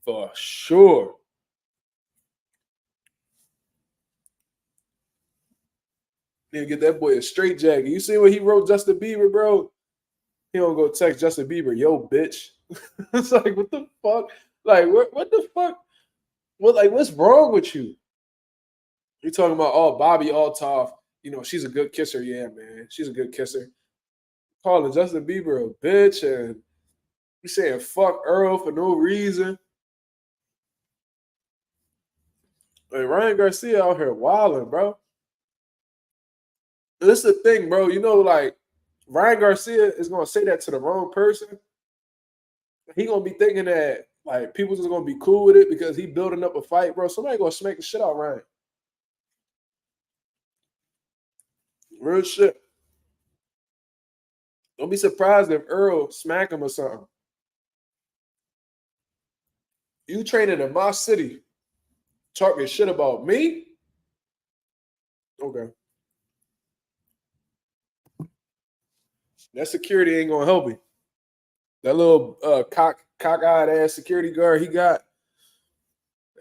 For sure. Need to get that boy a straight jacket. You see what he wrote Justin Bieber, bro? He don't go text Justin Bieber, yo, bitch. It's like, what the fuck? Like, what the fuck? What's wrong with you? You talking about Bobby Altoff? She's a good kisser. Yeah, man, she's a good kisser. Calling Justin Bieber a bitch and you saying fuck Earl for no reason. Like Ryan Garcia out here wilding, bro. And this is the thing, bro. Like Ryan Garcia is gonna say that to the wrong person. He gonna be thinking that like people just gonna be cool with it because he building up a fight, bro. Somebody gonna smack the shit out of Ryan. Real shit. Don't be surprised if Earl smack him or something. You training in my city, talking shit about me? Okay. That security ain't gonna help me. That little cock-eyed ass security guard he got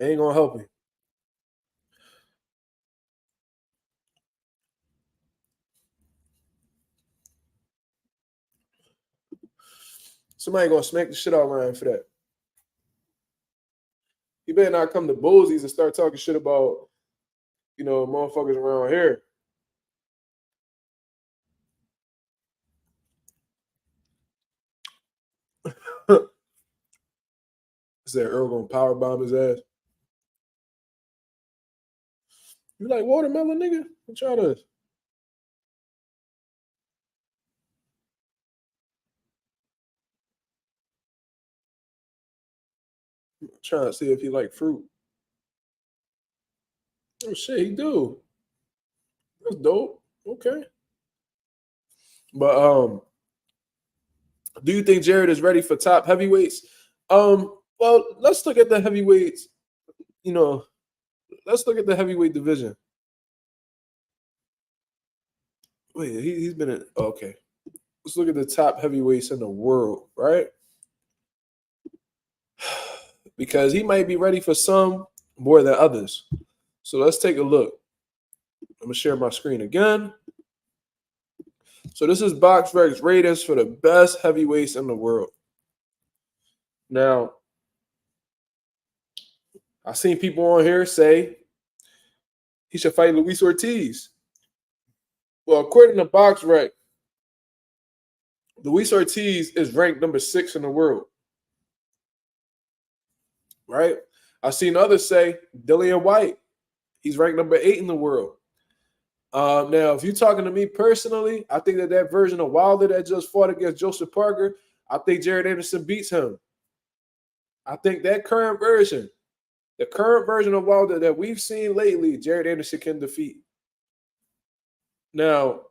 ain't gonna help me. Somebody gonna smack the shit out of Ryan for that. He better not come to Bosie's and start talking shit about, motherfuckers around here. Said Earl gonna power bomb his ass. You like watermelon, nigga? What y'all does? I'm trying to see if he like fruit. Oh shit, he do. That's dope. Okay. But do you think Jared is ready for top heavyweights? Well, let's look at the heavyweights. Let's look at the heavyweight division. Wait, he's been in. Oh, okay. Let's look at the top heavyweights in the world, right? Because he might be ready for some more than others. So let's take a look. I'm gonna share my screen again. So this is BoxRec's ratings for the best heavyweights in the world. Now, I've seen people on here say He should fight Luis Ortiz. Well, according to BoxRec, Luis Ortiz is ranked number 6 in the world. Right? I've seen others say Dillian White. He's ranked number 8 in the world. Now, if you're talking to me personally, I think that version of Wilder that just fought against Joseph Parker, I think Jared Anderson beats him. I think that the current version of Wilder that we've seen lately, Jared Anderson can defeat. Now,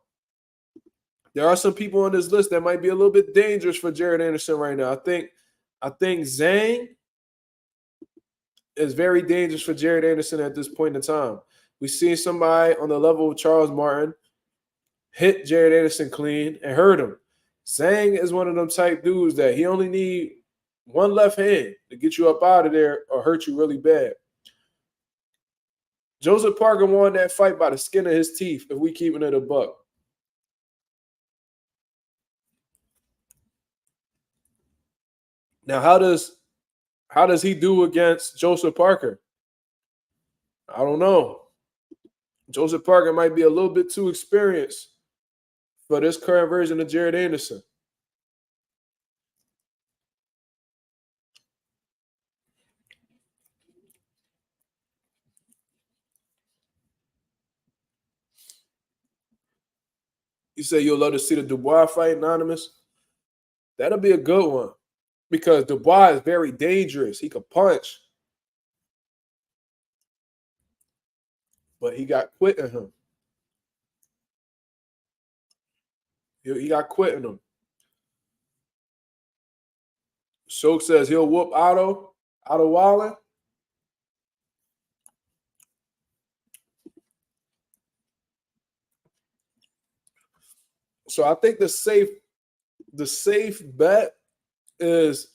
there are some people on this list that might be a little bit dangerous for Jared Anderson right now. I think Zhang is very dangerous for Jared Anderson at this point in time. We've seen somebody on the level of Charles Martin hit Jared Anderson clean and hurt him. Zhang is one of them type dudes that he only need one left hand to get you up out of there or hurt you really bad. Joseph Parker won that fight by the skin of his teeth if we keeping it a buck. Now, how does he do against Joseph Parker? I don't know. Joseph Parker might be a little bit too experienced for this current version of Jared Anderson. You say you'll love to see the Dubois fight, Anonymous? That'll be a good one because Dubois is very dangerous. He could punch. But he got quit in him. He got quit in him. Soak says he'll whoop Otto Wallen. So I think the safe bet is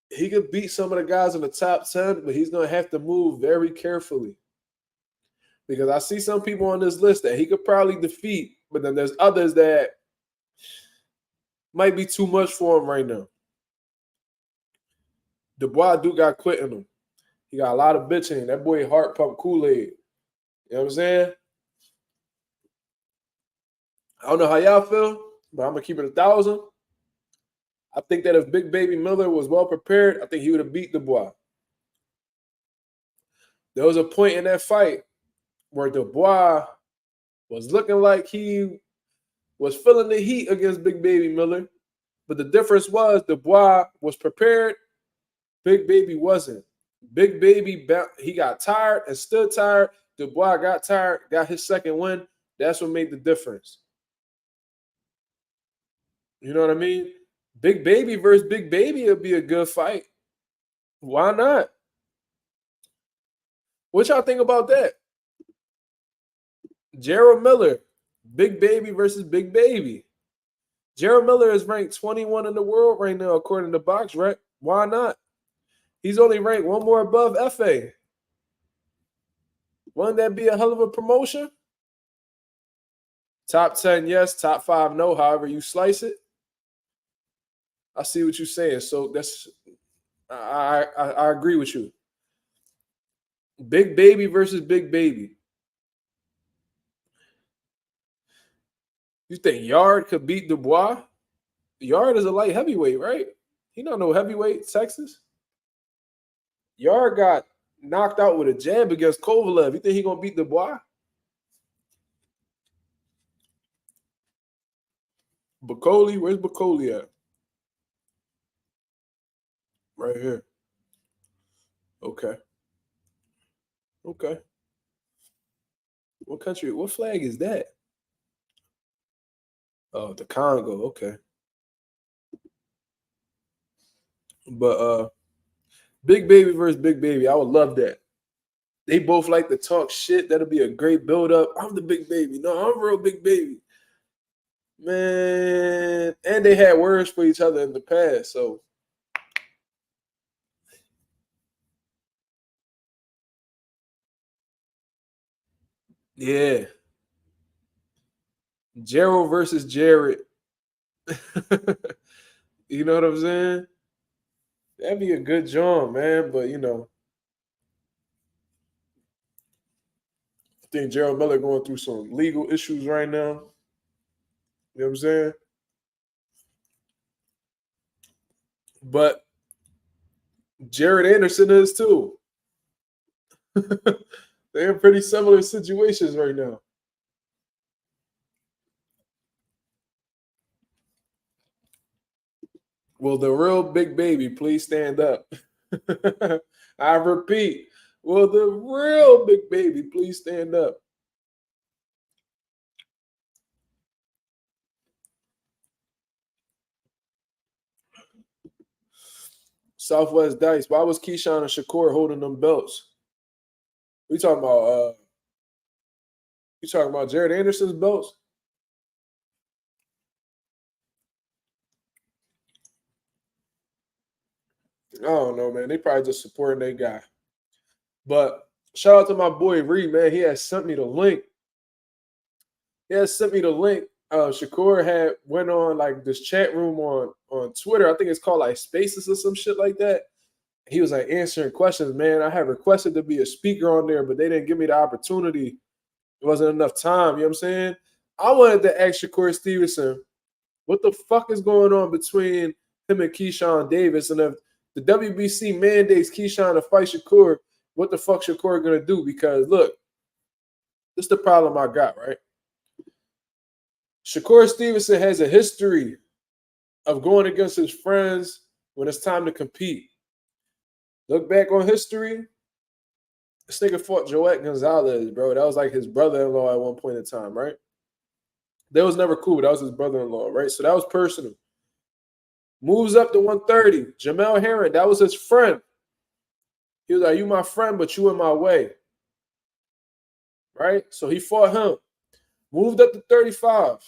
he could beat some of the guys in the top 10, but he's going to have to move very carefully. Because I see some people on this list that he could probably defeat, but then there's others that might be too much for him right now. Dubois got quit in him. He got a lot of bitching. That boy heart pump Kool-Aid. You know what I'm saying? I don't know how y'all feel, but I'm going to keep it 1,000. I think that if Big Baby Miller was well prepared, I think he would have beat Dubois. There was a point in that fight where Dubois was looking like he was feeling the heat against Big Baby Miller. But the difference was Dubois was prepared. Big Baby wasn't. Big Baby, he got tired and stood tired. Dubois got tired, got his second win. That's what made the difference. You know what I mean? Big Baby versus Big Baby would be a good fight. Why not? What y'all think about that? Gerald Miller, Big Baby versus Big Baby. Gerald Miller is ranked 21 in the world right now, according to BoxRec. Why not? He's only ranked one more above FA. Wouldn't that be a hell of a promotion? Top 10, yes. Top 5, no. However you slice it. I see what you're saying. So that's I agree with you. Big Baby versus Big Baby. You think Yard could beat Dubois? Yard is a light heavyweight, right? He not no heavyweight, Texas. Yard got knocked out with a jab against Kovalev. You think he gonna beat Dubois? Bacoli, where's Bacoli at? Right here. Okay. What country? What flag is that? Oh, the Congo. Okay. But Big Baby versus Big Baby, I would love that. They both like to talk shit. That'll be a great build-up. I'm the Big Baby. No, I'm real Big Baby. Man. And they had words for each other in the past, so. Yeah. Gerald versus Jared. You know what I'm saying? That'd be a good job, man. But, you know, think Gerald Miller going through some legal issues right now. You know what I'm saying? But Jared Anderson is too. They're in pretty similar situations right now. Will the real big baby please stand up? I repeat, will the real big baby please stand up? Southwest Dice. Why was Keyshawn and Shakur holding them belts? We talking about you talking about Jared Anderson's belts? I don't know, man. They probably just supporting their guy. But shout out to my boy Reed, man. He has sent me the link. Shakur had went on like this chat room on Twitter. I think it's called like Spaces or some shit like that. He was like answering questions, man. I had requested to be a speaker on there, but they didn't give me the opportunity. It wasn't enough time. You know what I'm saying? I wanted to ask Shakur Stevenson, what the fuck is going on between him and Keyshawn Davis? And if the WBC mandates Keyshawn to fight Shakur, what the fuck Shakur gonna do? Because look, this is the problem I got, right? Shakur Stevenson has a history of going against his friends when it's time to compete. Look back on history. This nigga fought Joet Gonzalez, bro. That was like his brother-in-law at one point in time, right? That was never cool. That was his brother-in-law, right? So that was personal. Moves up to 130. Jamel Herring, that was his friend. He was like, you my friend, but you in my way. Right? So he fought him. Moved up to 35.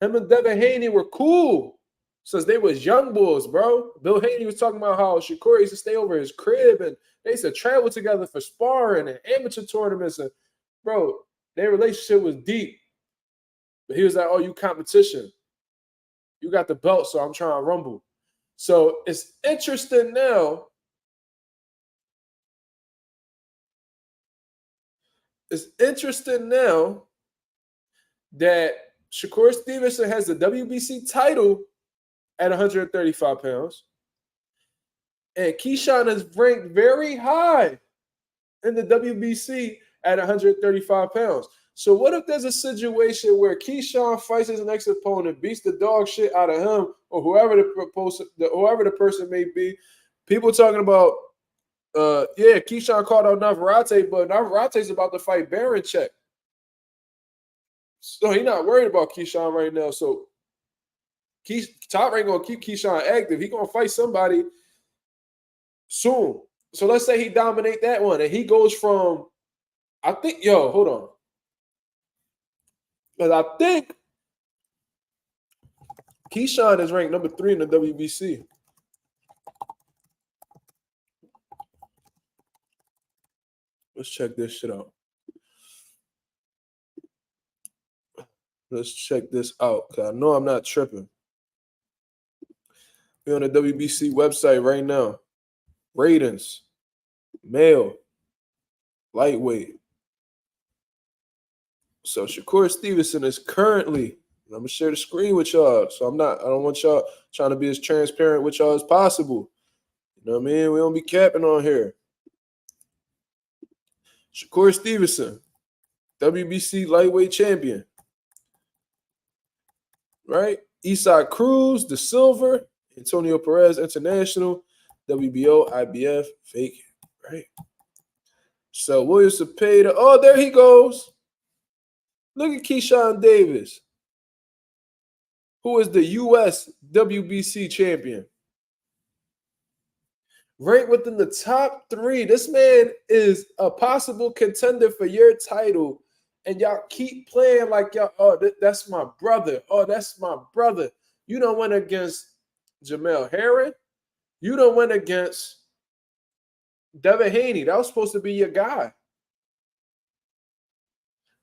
Him and Devin Haney were cool since they was young bulls, bro. Bill Haney was talking about how Shakur used to stay over his crib and they used to travel together for sparring and amateur tournaments. And, bro, their relationship was deep. But he was like, oh, you competition. You got the belt, so I'm trying to rumble. So it's interesting now. It's interesting now that Shakur Stevenson has the WBC title at 135 pounds. And Keyshawn is ranked very high in the WBC at 135 pounds. So what if there's a situation where Keyshawn fights his next opponent, beats the dog shit out of him, or whoever the person may be? People talking about, Keyshawn called out Navarrete, but Navarrete's about to fight Baranchek. So he's not worried about Keyshawn right now. So Top ain't going to keep Keyshawn active. He's going to fight somebody soon. So let's say he dominate that one, and he goes from, hold on. Because I think Keyshawn is ranked number 3 in the WBC. Let's check this shit out. Let's check this out, because I know I'm not tripping. We're on the WBC website right now. Ratings, male, lightweight. So Shakur Stevenson is currently, I'm gonna share the screen with y'all. So I don't want y'all trying to be as transparent with y'all as possible. You know what I mean? We don't be capping on here. Shakur Stevenson, WBC lightweight champion. Right? Eastside Cruz, the silver, Antonio Perez International, WBO, IBF, fake, right? So Williams Cepeda, oh, there he goes. Look at Keyshawn Davis, who is the U.S. WBC champion. Ranked within the top 3. This man is a possible contender for your title. And y'all keep playing like y'all, that's my brother. Oh, that's my brother. You don't win against Jamel Herring. You don't win against Devin Haney. That was supposed to be your guy.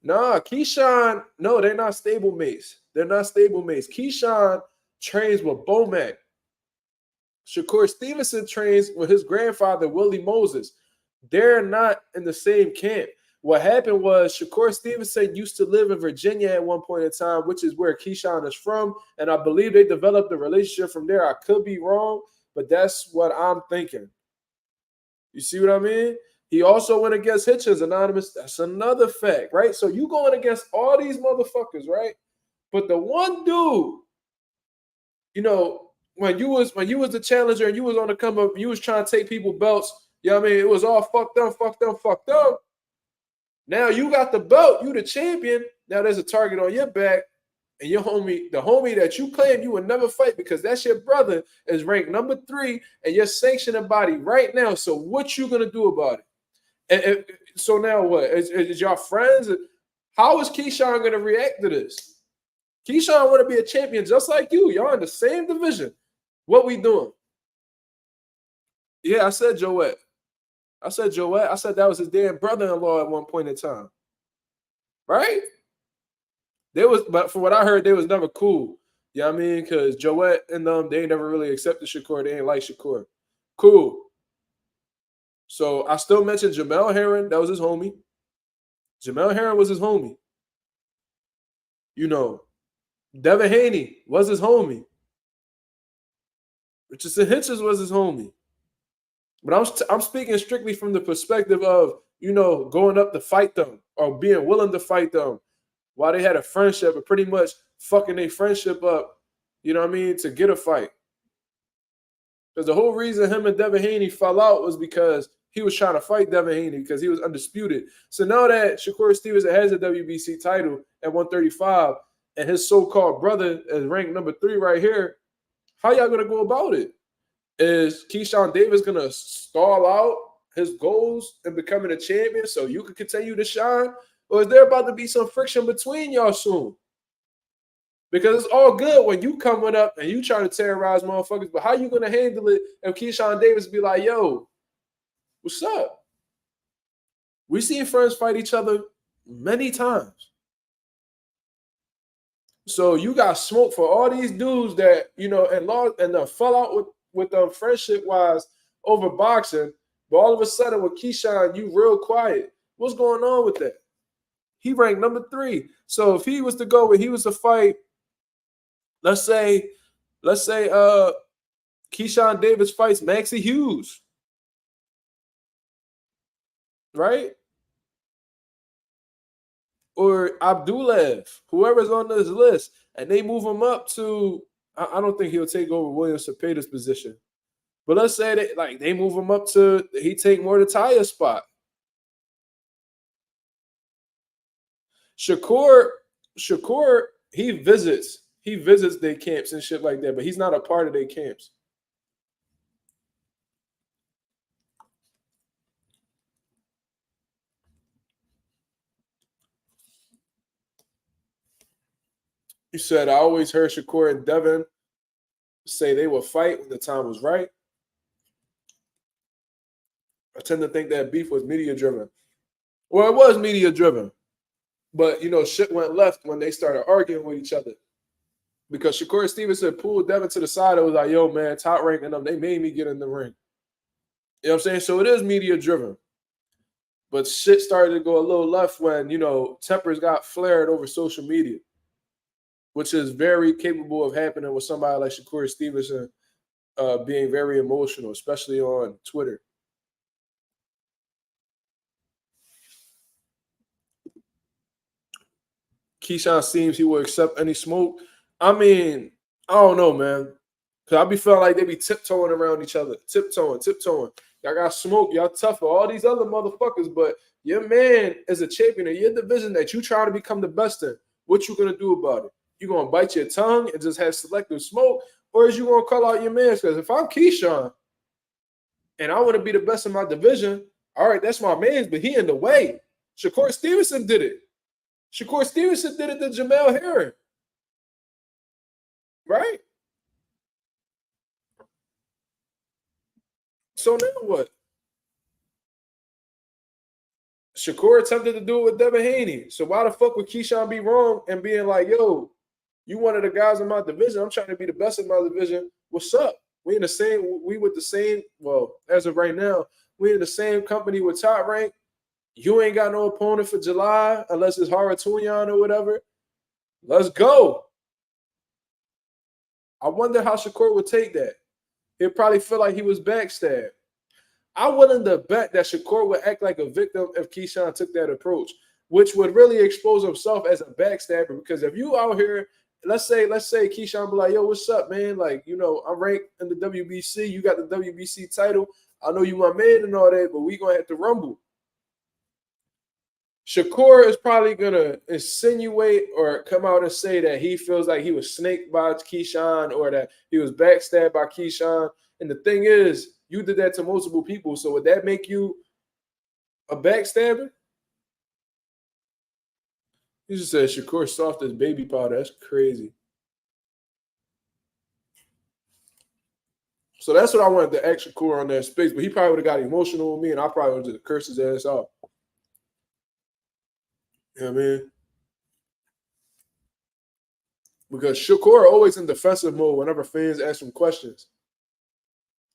Nah, Keyshawn, no, they're not stablemates. They're not stablemates. Keyshawn trains with Bomac. Shakur Stevenson trains with his grandfather, Willie Moses. They're not in the same camp. What happened was Shakur Stevenson used to live in Virginia at one point in time, which is where Keyshawn is from. And I believe they developed a relationship from there. I could be wrong, but that's what I'm thinking. You see what I mean? He also went against Hitchens, anonymous. That's another fact, right? So you going against all these motherfuckers, right? But the one dude, you know, when you was the challenger and you was on the come up, you was trying to take people belts. You know what I mean? It was all fucked up. Now you got the belt, you the champion. Now there's a target on your back, and your homie, the homie that you claim you would never fight because that's your brother, is ranked number 3, and you're sanctioning body right now. So what you gonna do about it? And so now what? Is y'all friends? How is Keyshawn gonna react to this? Keyshawn want to be a champion just like you. Y'all in the same division. What we doing? Yeah, I said Joette. I said that was his damn brother-in-law at one point in time. Right? But from what I heard, they was never cool. You know what I mean? Because Joette and them, they never really accepted Shakur. They ain't like Shakur. Cool. So I still mentioned Jamel Herring. That was his homie. Jamel Herring was his homie. You know, Devin Haney was his homie. Richardson Hitchens was his homie. But I'm speaking strictly from the perspective of, you know, going up to fight them or being willing to fight them while they had a friendship and pretty much fucking their friendship up, you know what I mean, to get a fight. Because the whole reason him and Devin Haney fell out was because he was trying to fight Devin Haney because he was undisputed. So now that Shakur Stevenson has a WBC title at 135 and his so-called brother is ranked number 3 right here, how y'all going to go about it? Is Keyshawn Davis going to stall out his goals in becoming a champion so you can continue to shine? Or is there about to be some friction between y'all soon? Because it's all good when you coming up and you trying to terrorize motherfuckers, but how you going to handle it if Keyshawn Davis be like, yo, what's up? We seen friends fight each other many times. So you got smoke for all these dudes that, you know, and fell out with them friendship-wise over boxing, but all of a sudden with Keyshawn, you real quiet. What's going on with that? He ranked number 3. So if he was to go and he was to fight, let's say Keyshawn Davis fights Maxie Hughes, right? Or Abdullah, whoever's on this list, and they move him up to, I don't think he'll take over William Cepeda's position. But let's say that they move him up to, he take Mordecai's spot. Shakur, he visits their camps and shit like that, but he's not a part of their camps. You said, I always heard Shakur and Devin say they would fight when the time was right. I tend to think that beef was media-driven. Well, it was media-driven. But, you know, shit went left when they started arguing with each other. Because Shakur Stevenson pulled Devin to the side and was like, yo, man, Top Rank and them, they made me get in the ring. You know what I'm saying? So it is media-driven. But shit started to go a little left when, you know, tempers got flared over social media, which is very capable of happening with somebody like Shakur Stevenson being very emotional, especially on Twitter. Keyshawn seems he will accept any smoke. I mean, I don't know, man. Because I be feeling like they be tiptoeing around each other. Tiptoeing. Y'all got smoke. Y'all tough for all these other motherfuckers, but your man is a champion in your division that you try to become the best in. What you going to do about it? You going to bite your tongue and just have selective smoke? Or is you going to call out your man? Because if I'm Keyshawn and I want to be the best in my division, all right, that's my man's, but he in the way. Shakur Stevenson did it. Shakur Stevenson did it to Jamel Herring. Right? So now what? Shakur attempted to do it with Devin Haney. So why the fuck would Keyshawn be wrong and being like, yo, you one of the guys in my division. I'm trying to be the best in my division. What's up? We with the same, well, as of right now, we in the same company with Top Rank. You ain't got no opponent for July unless it's Haratunyan or whatever. Let's go. I wonder how Shakur would take that. He'd probably feel like he was backstabbed. I'm willing to bet that Shakur would act like a victim if Keyshawn took that approach, which would really expose himself as a backstabber. Because if you out here, let's say Keyshawn be like, yo, what's up, man? Like, you know, I'm ranked in the WBC. You got the WBC title. I know you my man and all that, but we gonna have to rumble. Shakur is probably gonna insinuate or come out and say that he feels like he was snaked by Keyshawn or that he was backstabbed by Keyshawn. And the thing is, you did that to multiple people. So would that make you a backstabber? You just said Shakur soft as baby powder. That's crazy. So that's what I wanted to ask Shakur on that space, but he probably would have got emotional with me, and I probably would have just cursed his ass out. You know what I mean? Because Shakur always in defensive mode whenever fans ask him questions.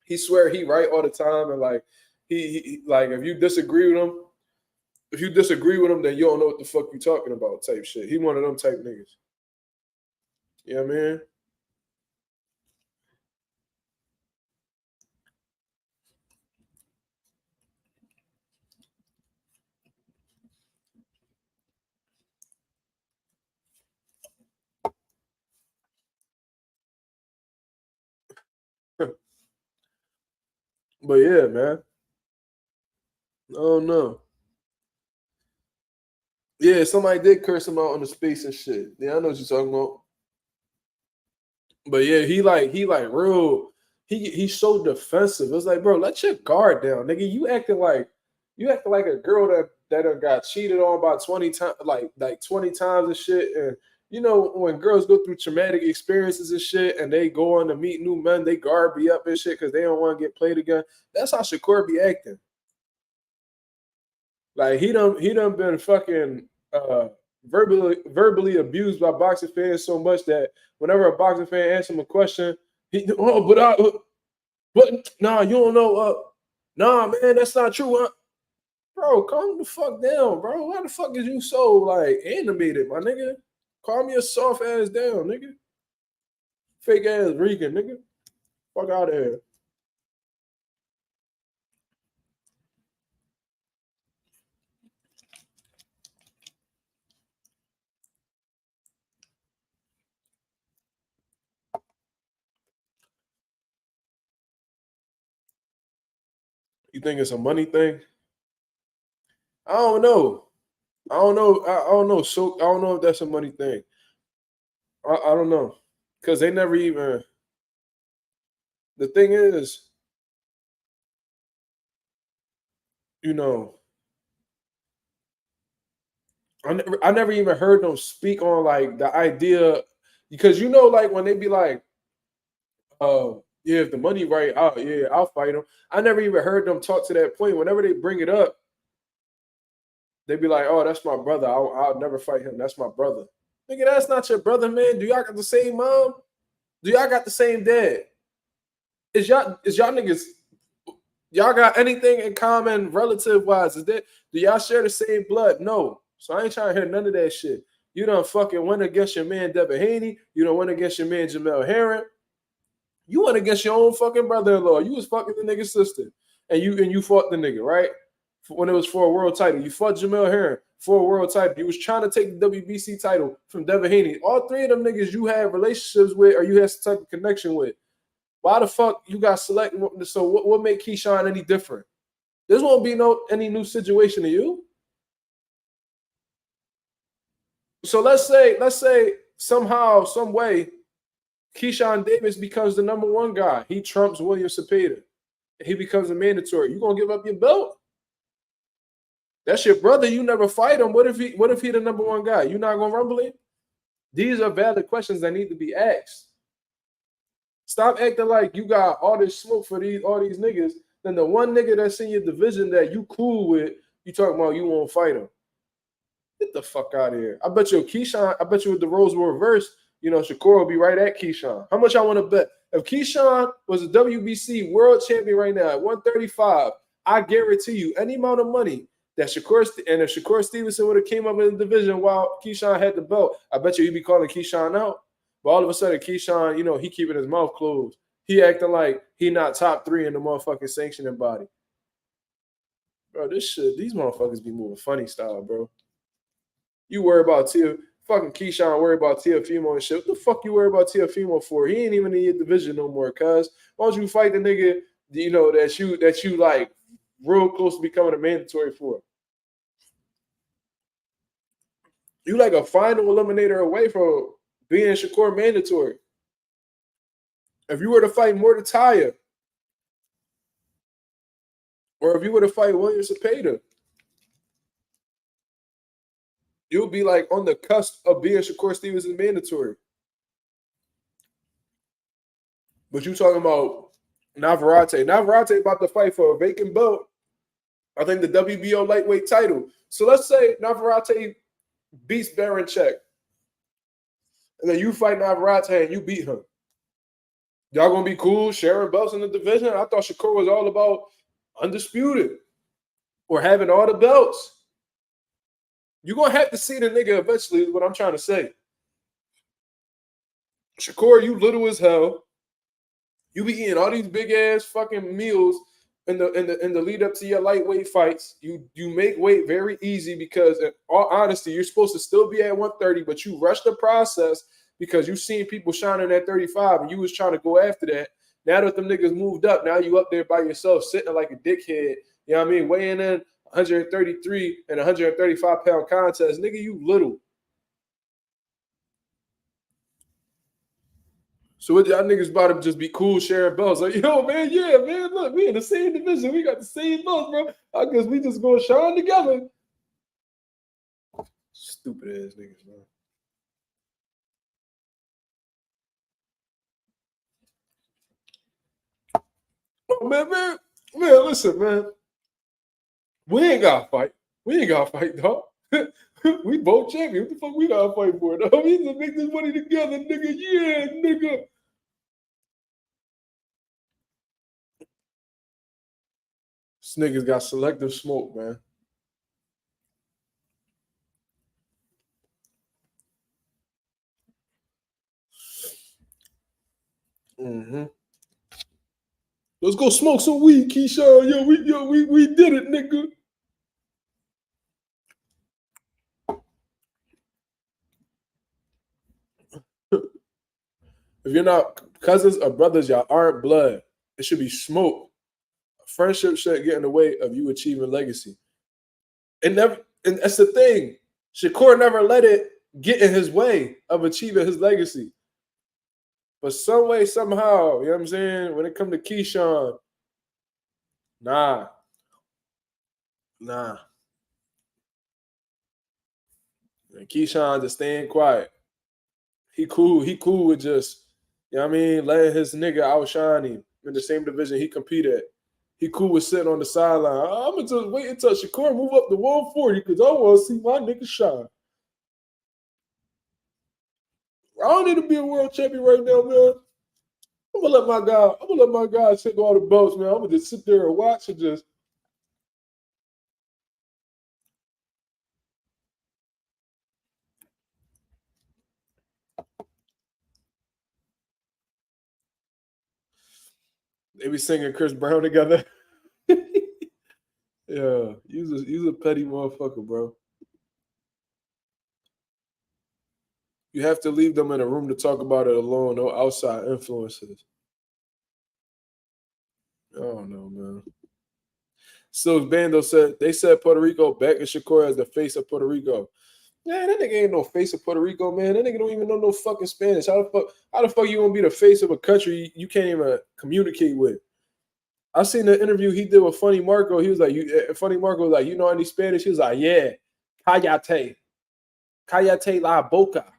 He swear he right all the time, and like he like if you disagree with him, then you don't know what the fuck you talking about type shit. He one of them type niggas. You know what I mean? But yeah, man. I don't know. Yeah, somebody did curse him out on the space and shit. Yeah, I know what you're talking about. But yeah, he's so defensive. It's like, bro, let your guard down, nigga. You acting like a girl that got cheated on by 20 times, like 20 times and shit. And you know, when girls go through traumatic experiences and shit and they go on to meet new men, they guard be up and shit because they don't want to get played again. That's how Shakur be acting. Like he done been fucking verbally abused by boxing fans so much that whenever a boxing fan asks him a question, but nah, you don't know. Nah, man, that's not true. Bro, calm the fuck down, bro. Why the fuck is you so like animated, my nigga? Calm your soft ass down, nigga. Fake ass Rican, nigga. Fuck out of here. You think it's a money thing? I don't know. I don't know. So I don't know if that's a money thing. I don't know. Because they never even. The thing is, you know, I never even heard them speak on like the idea, because you know, like when they be like, yeah, if the money right, I'll fight him. I never even heard them talk to that point. Whenever they bring it up, they be like, oh, that's my brother. I'll never fight him. That's my brother. Nigga, that's not your brother, man. Do y'all got the same mom? Do y'all got the same dad? Is y'all niggas, y'all got anything in common relative wise? Do y'all share the same blood? No. So I ain't trying to hear none of that shit. You done fucking went against your man Devin Haney. You done went against your man Jamel Herring. You went against your own fucking brother-in-law. You was fucking the nigga's sister. And you fought the nigga, right? When it was for a world title. You fought Jamel Herring for a world title. You was trying to take the WBC title from Devin Haney. All three of them niggas you had relationships with or you had some type of connection with. Why the fuck you got selected? So what made Keyshawn any different? This won't be any new situation to you. So let's say somehow, some way, Keyshawn Davis becomes the number one guy. He trumps William Cepeda. He becomes a mandatory. You gonna give up your belt? That's your brother. You never fight him. What if he the number one guy? You not gonna rumble him? These are valid questions that need to be asked. Stop acting like you got all this smoke for all these niggas. Then the one nigga that's in your division that you cool with, you talking about you won't fight him. Get the fuck out of here. I bet you if the roles were reversed, you know, Shakur will be right at Keyshawn. How much I want to bet? If Keyshawn was a WBC world champion right now at 135, I guarantee you any amount of money that if Shakur Stevenson would have came up in the division while Keyshawn had the belt, I bet you he'd be calling Keyshawn out. But all of a sudden, Keyshawn, he keeping his mouth closed. He acting like he not top 3 in the motherfucking sanctioning body. Bro, these motherfuckers be moving funny style, bro. You worry about fucking Keyshawn worry about Teofimo and shit. What the fuck you worry about Teofimo for? He ain't even in your division no more, cuz. Why don't you fight the nigga, that you like real close to becoming a mandatory for? You like a final eliminator away from being Shakur mandatory. If you were to fight Mordecai, or if you were to fight William Cepeda, you'll be like on the cusp of being Shakur Stevenson mandatory. But you talking about Navarrete. Navarrete about to fight for a vacant belt. I think the WBO lightweight title. So let's say Navarrete beats Baranchek. And then you fight Navarrete and you beat him. Y'all gonna be cool sharing belts in the division? I thought Shakur was all about undisputed or having all the belts. You're gonna have to see the nigga eventually, is what I'm trying to say. Shakur, you little as hell. You be eating all these big ass fucking meals in the lead up to your lightweight fights. You make weight very easy because, in all honesty, you're supposed to still be at 130, but you rush the process because you seen people shining at 35 and you was trying to go after that. Now that them niggas moved up, now you up there by yourself sitting like a dickhead. You know what I mean? Weighing in 133 and 135 pound contest. Nigga, you little. So what y'all niggas about to just be cool sharing belts? Like, yo, man, yeah, man, look, we in the same division. We got the same belts, bro. I guess we just gonna shine together. Stupid ass niggas, man. Oh, man, listen, man. We ain't gotta fight. We ain't gotta fight, dog. We both champions. What the fuck we gotta fight for, dog? We just make this money together, nigga. Yeah, nigga. This niggas got selective smoke, man. Mm-hmm. Let's go smoke some weed, Keyshawn. We did it, nigga. If you're not cousins or brothers, y'all aren't blood. It should be smoke. Friendship shouldn't get in the way of you achieving legacy. And that's the thing. Shakur never let it get in his way of achieving his legacy. But some way, somehow, you know what I'm saying? When it comes to Keyshawn, nah. And Keyshawn just staying quiet. He cool with just, you know what I mean, letting his nigga outshine him in the same division he competed at. He cool with sitting on the sideline. I'm going to just wait until Shakur move up to 140 because I want to see my nigga shine. I don't need to be a world champion right now, man. I'm gonna let my guy take all the belts, man. I'm gonna just sit there and watch and just. They be singing Chris Brown together. Yeah, you's a petty motherfucker, bro. You have to leave them in a room to talk about it alone, no outside influences. I don't know, man. So Bando said Puerto Rico back in Shakur as the face of Puerto Rico. Man, that nigga ain't no face of Puerto Rico, man. That nigga don't even know no fucking Spanish. How the fuck you gonna be the face of a country you can't even communicate with? I seen the interview he did with Funny Marco. He was like, Funny Marco was like, you know any Spanish? He was like, yeah, cállate la boca.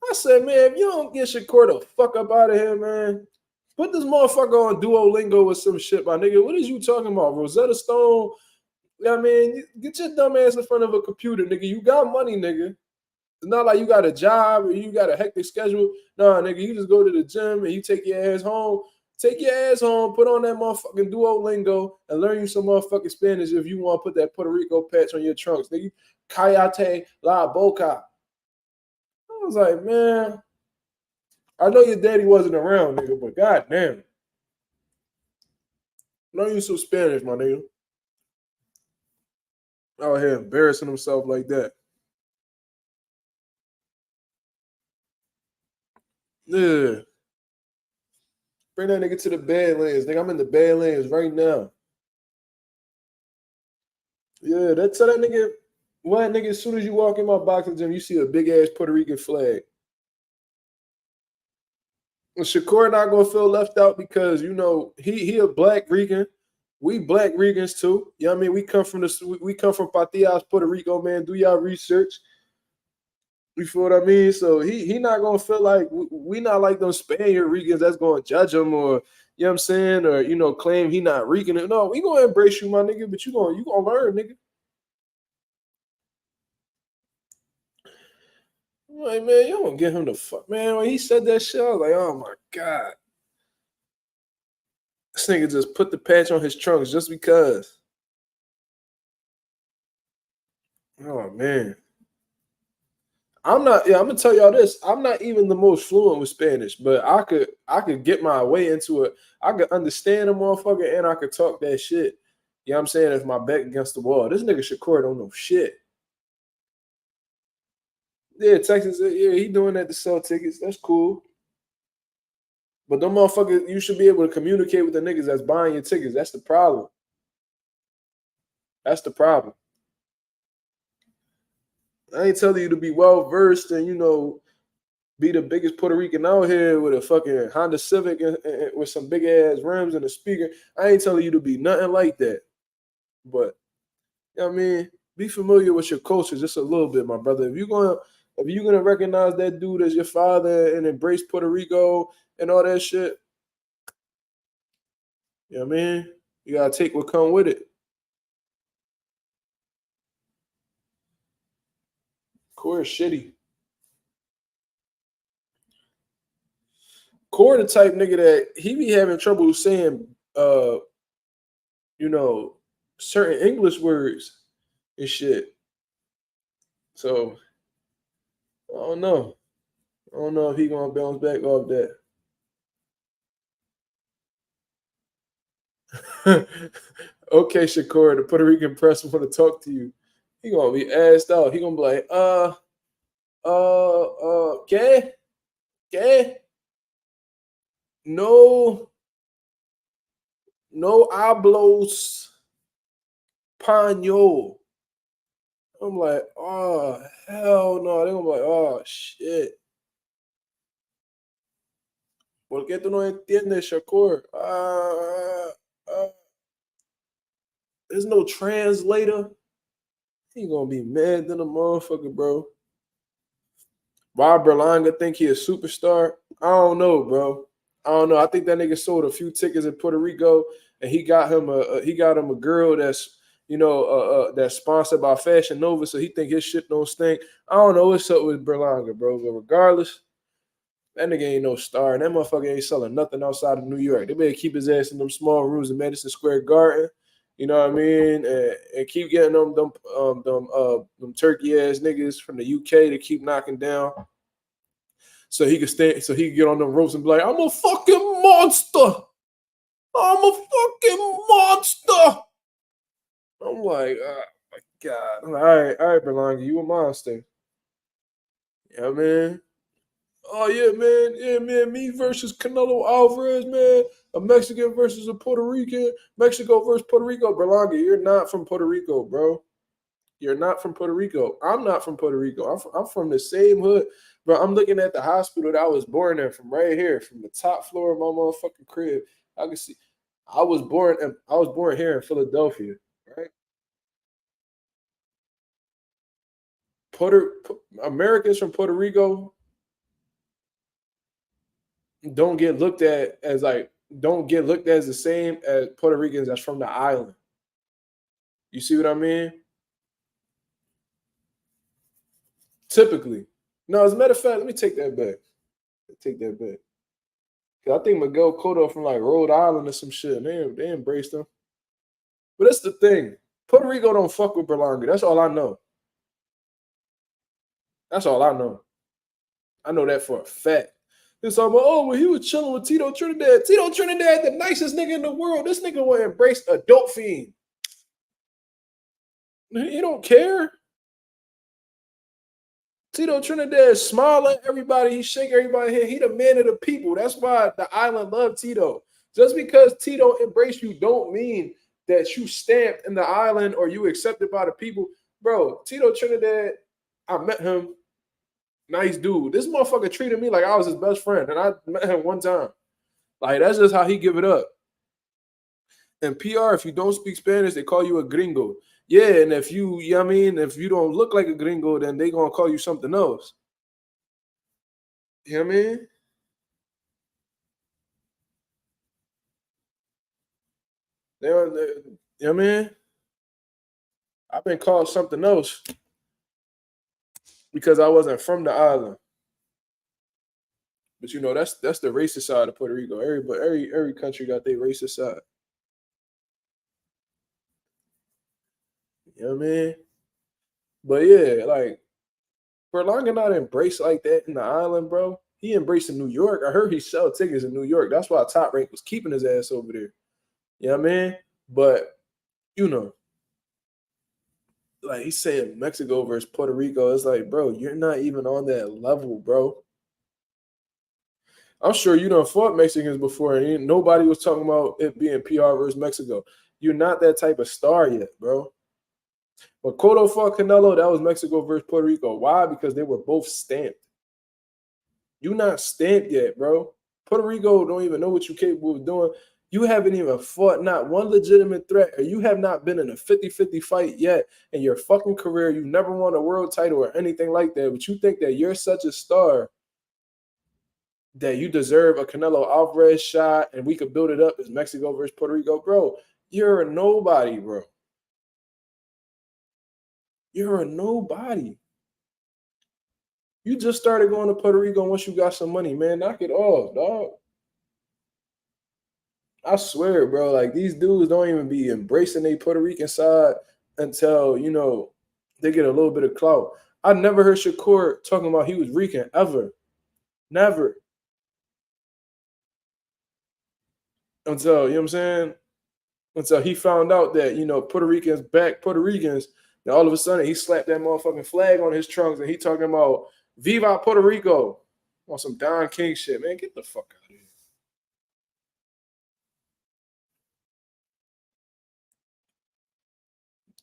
I said, man, if you don't get Shakur the fuck up out of here, man, put this motherfucker on Duolingo with some shit, my nigga. What is you talking about? Rosetta Stone? You know what I mean? Get your dumb ass in front of a computer, nigga. You got money, nigga. It's not like you got a job or you got a hectic schedule. No, nigga, you just go to the gym and you take your ass home. Take your ass home, put on that motherfucking Duolingo, and learn you some motherfucking Spanish if you want to put that Puerto Rico patch on your trunks, nigga. Cállate la boca. I was like, man, I know your daddy wasn't around, nigga, but goddamn. Learn you some Spanish, my nigga. Out here embarrassing himself like that. Yeah. Bring that nigga to the Badlands. Nigga, I'm in the Badlands right now. Yeah, that's that nigga. What nigga, as soon as you walk in my boxing gym, you see a big ass Puerto Rican flag. And Shakur not gonna feel left out because you know he a black Rican. We black Ricans too. You know what I mean? We come from Patillas, Puerto Rico, man. Do y'all research. You feel what I mean? So he not gonna feel like we not like those Spaniard Ricans that's gonna judge him or you know what I'm saying, or you know, claim he not Rican. No, we gonna embrace you, my nigga, but you gonna learn, nigga. I'm like, man, you don't get him the fuck, man. When he said that shit, I was like, oh my God. This nigga just put the patch on his trunks just because. Oh man. I'm gonna tell y'all this. I'm not even the most fluent with Spanish, but I could get my way into it. I could understand a motherfucker and I could talk that shit. You know what I'm saying? If my back against the wall. This nigga Shakur don't know shit. Yeah, Texas, yeah, he doing that to sell tickets. That's cool. But them motherfuckers, you should be able to communicate with the niggas that's buying your tickets. That's the problem. That's the problem. I ain't telling you to be well versed and, you know, be the biggest Puerto Rican out here with a fucking Honda Civic and with some big ass rims and a speaker. I ain't telling you to be nothing like that. But, you know what I mean? Be familiar with your culture just a little bit, my brother. If you're gonna recognize that dude as your father and embrace Puerto Rico and all that shit, you know what I mean? You gotta take what come with it. Core is shitty. Core the type nigga that he be having trouble saying you know, certain English words and shit. So I don't know. I don't know if he gonna bounce back off that. Okay, Shakur, the Puerto Rican press want to talk to you. He gonna be assed out. He gonna be like, ¿qué? ¿Qué? No hablos español. I'm like, oh hell no. They're gonna be like, oh shit. ¿Por qué tú no entiendes, Shakur? There's no translator. He gonna be mad than a motherfucker, bro. Rob Berlanga think he a superstar. I don't know, bro. I don't know. I think that nigga sold a few tickets in Puerto Rico, and he got him a girl that's that's sponsored by Fashion Nova, so he think his shit don't stink. I don't know what's up with Berlanga, bro. But regardless, that nigga ain't no star, and that motherfucker ain't selling nothing outside of New York. They better keep his ass in them small rooms in Madison Square Garden. You know what I mean? And keep getting them turkey ass niggas from the UK to keep knocking down. So he could get on the ropes and be like, I'm a fucking monster. I'm a fucking monster. I'm like, oh my God. All right, Berlanga, you a monster. Yeah, man. Oh yeah, man. Me versus Canelo Alvarez, man. A Mexican versus a Puerto Rican. Mexico versus Puerto Rico. Berlanga, you're not from Puerto Rico, bro. You're not from Puerto Rico. I'm not from Puerto Rico. I'm from the same hood, bro. I'm looking at the hospital that I was born in from right here, from the top floor of my motherfucking crib. I can see. I was born here in Philadelphia, right? Americans from Puerto Rico don't get looked at as the same as Puerto Ricans that's from the island. You see what I mean? Typically. No, as a matter of fact, let me take that back. I think Miguel Cotto from like Rhode Island or some shit. They embraced him. But that's the thing. Puerto Rico don't fuck with Berlanga. That's all I know. That's all I know. I know that for a fact. It's all about, oh, well, he was chilling with Tito Trinidad. Tito Trinidad, the nicest nigga in the world. This nigga will embrace a dope fiend. He don't care. Tito Trinidad smile at everybody. He shake everybody's hand. He the man of the people. That's why the island love Tito. Just because Tito embraced you don't mean that you stamped in the island or you accepted by the people. Bro, Tito Trinidad, I met him. Nice dude. This motherfucker treated me like I was his best friend. And I met him one time. Like, that's just how he give it up. And PR, if you don't speak Spanish, they call you a gringo. Yeah, and if you know what I mean, if you don't look like a gringo, then they gonna call you something else. You know what I mean? You know what I mean? I've been called something else because I wasn't from the island. But you know, that's the racist side of Puerto Rico. Every country got their racist side. You know what I mean? But yeah, like Berlanga not embraced like that in the island, bro. He embraced in New York. I heard he sell tickets in New York. That's why Top Rank was keeping his ass over there. You know what I mean? But you know, like he's saying Mexico versus Puerto Rico. It's like, bro, you're not even on that level, bro. I'm sure you done fought Mexicans before, and nobody was talking about it being PR versus Mexico. You're not that type of star yet, bro. But Cotto fought Canelo, that was Mexico versus Puerto Rico. Why? Because they were both stamped. You not stamped yet, bro. Puerto Rico don't even know what you're capable of doing. You haven't even fought not one legitimate threat, or you have not been in a 50-50 fight yet in your fucking career. You never won a world title or anything like that, but you think that you're such a star that you deserve a Canelo Alvarez shot and we could build it up as Mexico versus Puerto Rico. Bro, you're a nobody, bro. You're a nobody. You just started going to Puerto Rico once you got some money, man. Knock it off, dog. I swear, bro, like these dudes don't even be embracing their Puerto Rican side until, you know, they get a little bit of clout. I never heard Shakur talking about he was Rican ever. Never. Until, you know what I'm saying? Until he found out that, you know, Puerto Ricans back Puerto Ricans. Then all of a sudden he slapped that motherfucking flag on his trunks and he talking about Viva Puerto Rico on some Don King shit. Man, get the fuck out of here.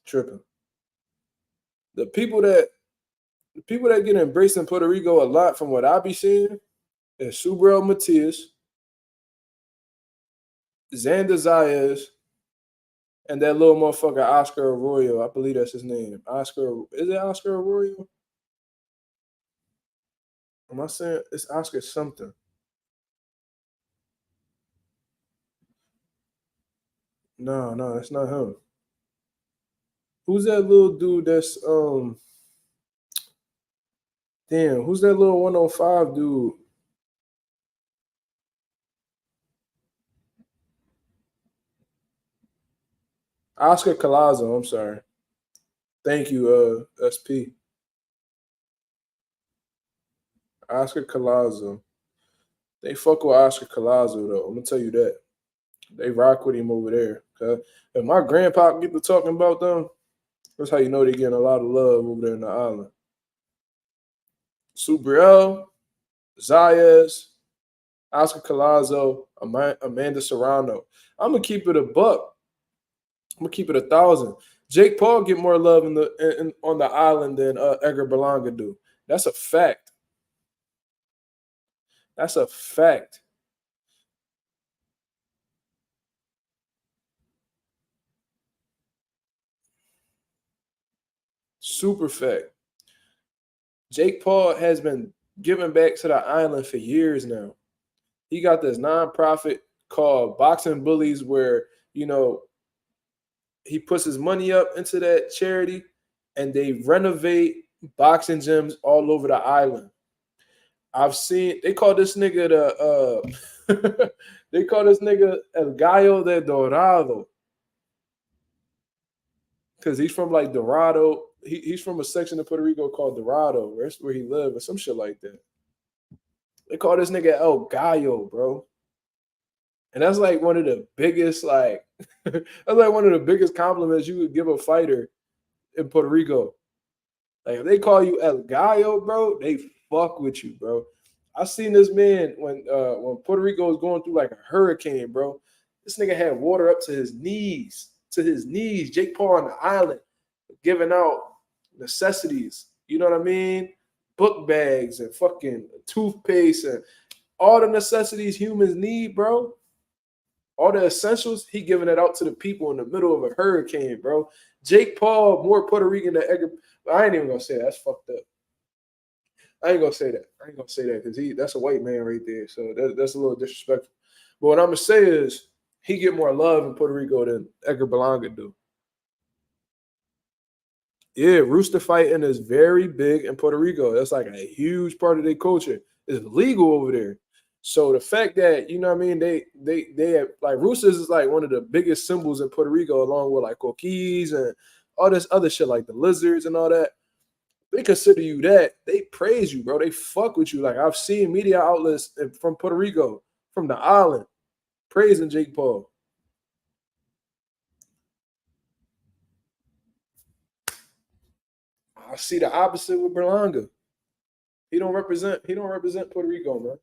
Tripping. The people that get embraced in Puerto Rico a lot from what I be seeing is Subriel Matias, Xander Zayas, and that little motherfucker Oscar Arroyo. I believe that's his name. Is it Oscar Arroyo? Am I saying it's Oscar something? No, that's not him. Who's that little dude that's damn, who's that little 105 dude? Oscar Collazo, I'm sorry. Thank you, SP. Oscar Collazo. They fuck with Oscar Collazo though. I'm gonna tell you that. They rock with him over there. Cause if my grandpa get to talking about them, that's how you know they're getting a lot of love over there in the island. Subriel, Zayas, Oscar Collazo, Amanda Serrano. I'm gonna keep it a buck. I'm gonna keep it 1,000. Jake Paul get more love on the island than Edgar Berlanga do. That's a fact. That's a fact. Super fact. Jake Paul has been giving back to the island for years now. He got this nonprofit called Boxing Bullies where, you know, he puts his money up into that charity and they renovate boxing gyms all over the island. I've seen they call this nigga the they call this nigga El Gallo de Dorado. Because he's from like Dorado. He's from a section of Puerto Rico called Dorado. That's where he lived or some shit like that. They call this nigga El Gallo, bro. And that's like one of the biggest, like, that's like one of the biggest compliments you would give a fighter in Puerto Rico. Like, if they call you El Gallo, bro, they fuck with you, bro. I seen this man when Puerto Rico was going through like a hurricane, bro. This nigga had water up to his knees. Jake Paul on the island, giving out necessities. You know what I mean? Book bags and fucking toothpaste and all the necessities humans need, bro. All the essentials, he giving it out to the people in the middle of a hurricane, bro. Jake Paul, more Puerto Rican than Edgar. I ain't even gonna say that. That's fucked up. I ain't gonna say that because that's a white man right there. So that's a little disrespectful. But what I'm gonna say is he get more love in Puerto Rico than Edgar Berlanga do. Yeah, rooster fighting is very big in Puerto Rico. That's like a huge part of their culture. It's legal over there. So the fact that, you know what I mean, they have, like, roosters is like one of the biggest symbols in Puerto Rico, along with like coquis and all this other shit like the lizards and all that. They consider you that. They praise you, bro. They fuck with you. Like, I've seen media outlets from Puerto Rico, from the island, praising Jake Paul. I see the opposite with Berlanga. He don't represent Puerto Rico, man.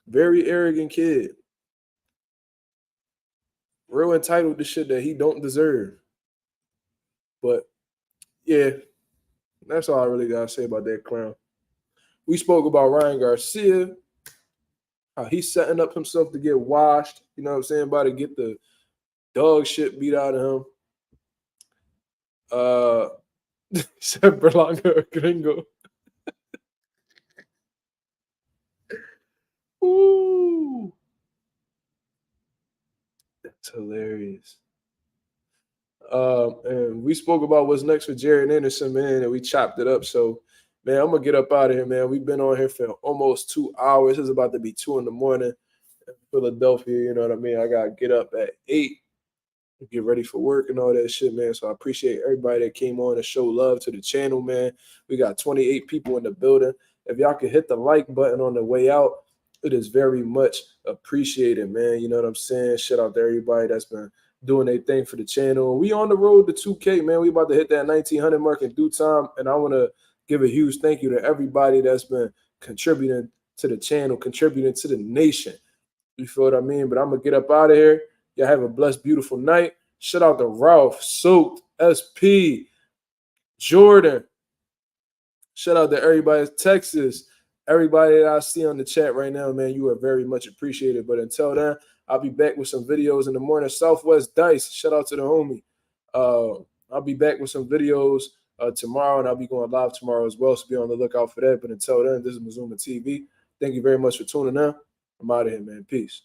Very arrogant kid. Real entitled to shit that he don't deserve. But yeah, that's all I really gotta say about that clown. We spoke about Ryan Garcia, how he's setting up himself to get washed, you know what I'm saying, about to get the dog shit beat out of him. Said Berlanga Gringo. Ooh. That's hilarious. And we spoke about what's next for Jared Anderson, man, and we chopped it up. So, man, I'm gonna get up out of here, man. We've been on here for almost 2 hours. It's about to be 2 in the morning in Philadelphia. You know what I mean? I gotta get up at 8, get ready for work and all that shit, man. So I appreciate everybody that came on to show love to the channel, man. We got 28 people in the building. If y'all could hit the like button on the way out, it is very much appreciated, man. You know what I'm saying? Shout out to everybody that's been doing their thing for the channel. We on the road to 2K, man. We about to hit that 1900 mark in due time. And I want to give a huge thank you to everybody that's been contributing to the channel, contributing to the nation. You feel what I mean? But I'm going to get up out of here. Y'all have a blessed, beautiful night. Shout out to Ralph, Soaked, SP, Jordan. Shout out to everybody in Texas. Everybody that I see on the chat right now, man, you are very much appreciated. But until then, I'll be back with some videos in the morning. Southwest Dice, shout out to the homie. I'll be back with some videos tomorrow, and I'll be going live tomorrow as well, so be on the lookout for that. But until then, this is Mazuma TV. Thank you very much for tuning in. I'm out of here, man. Peace.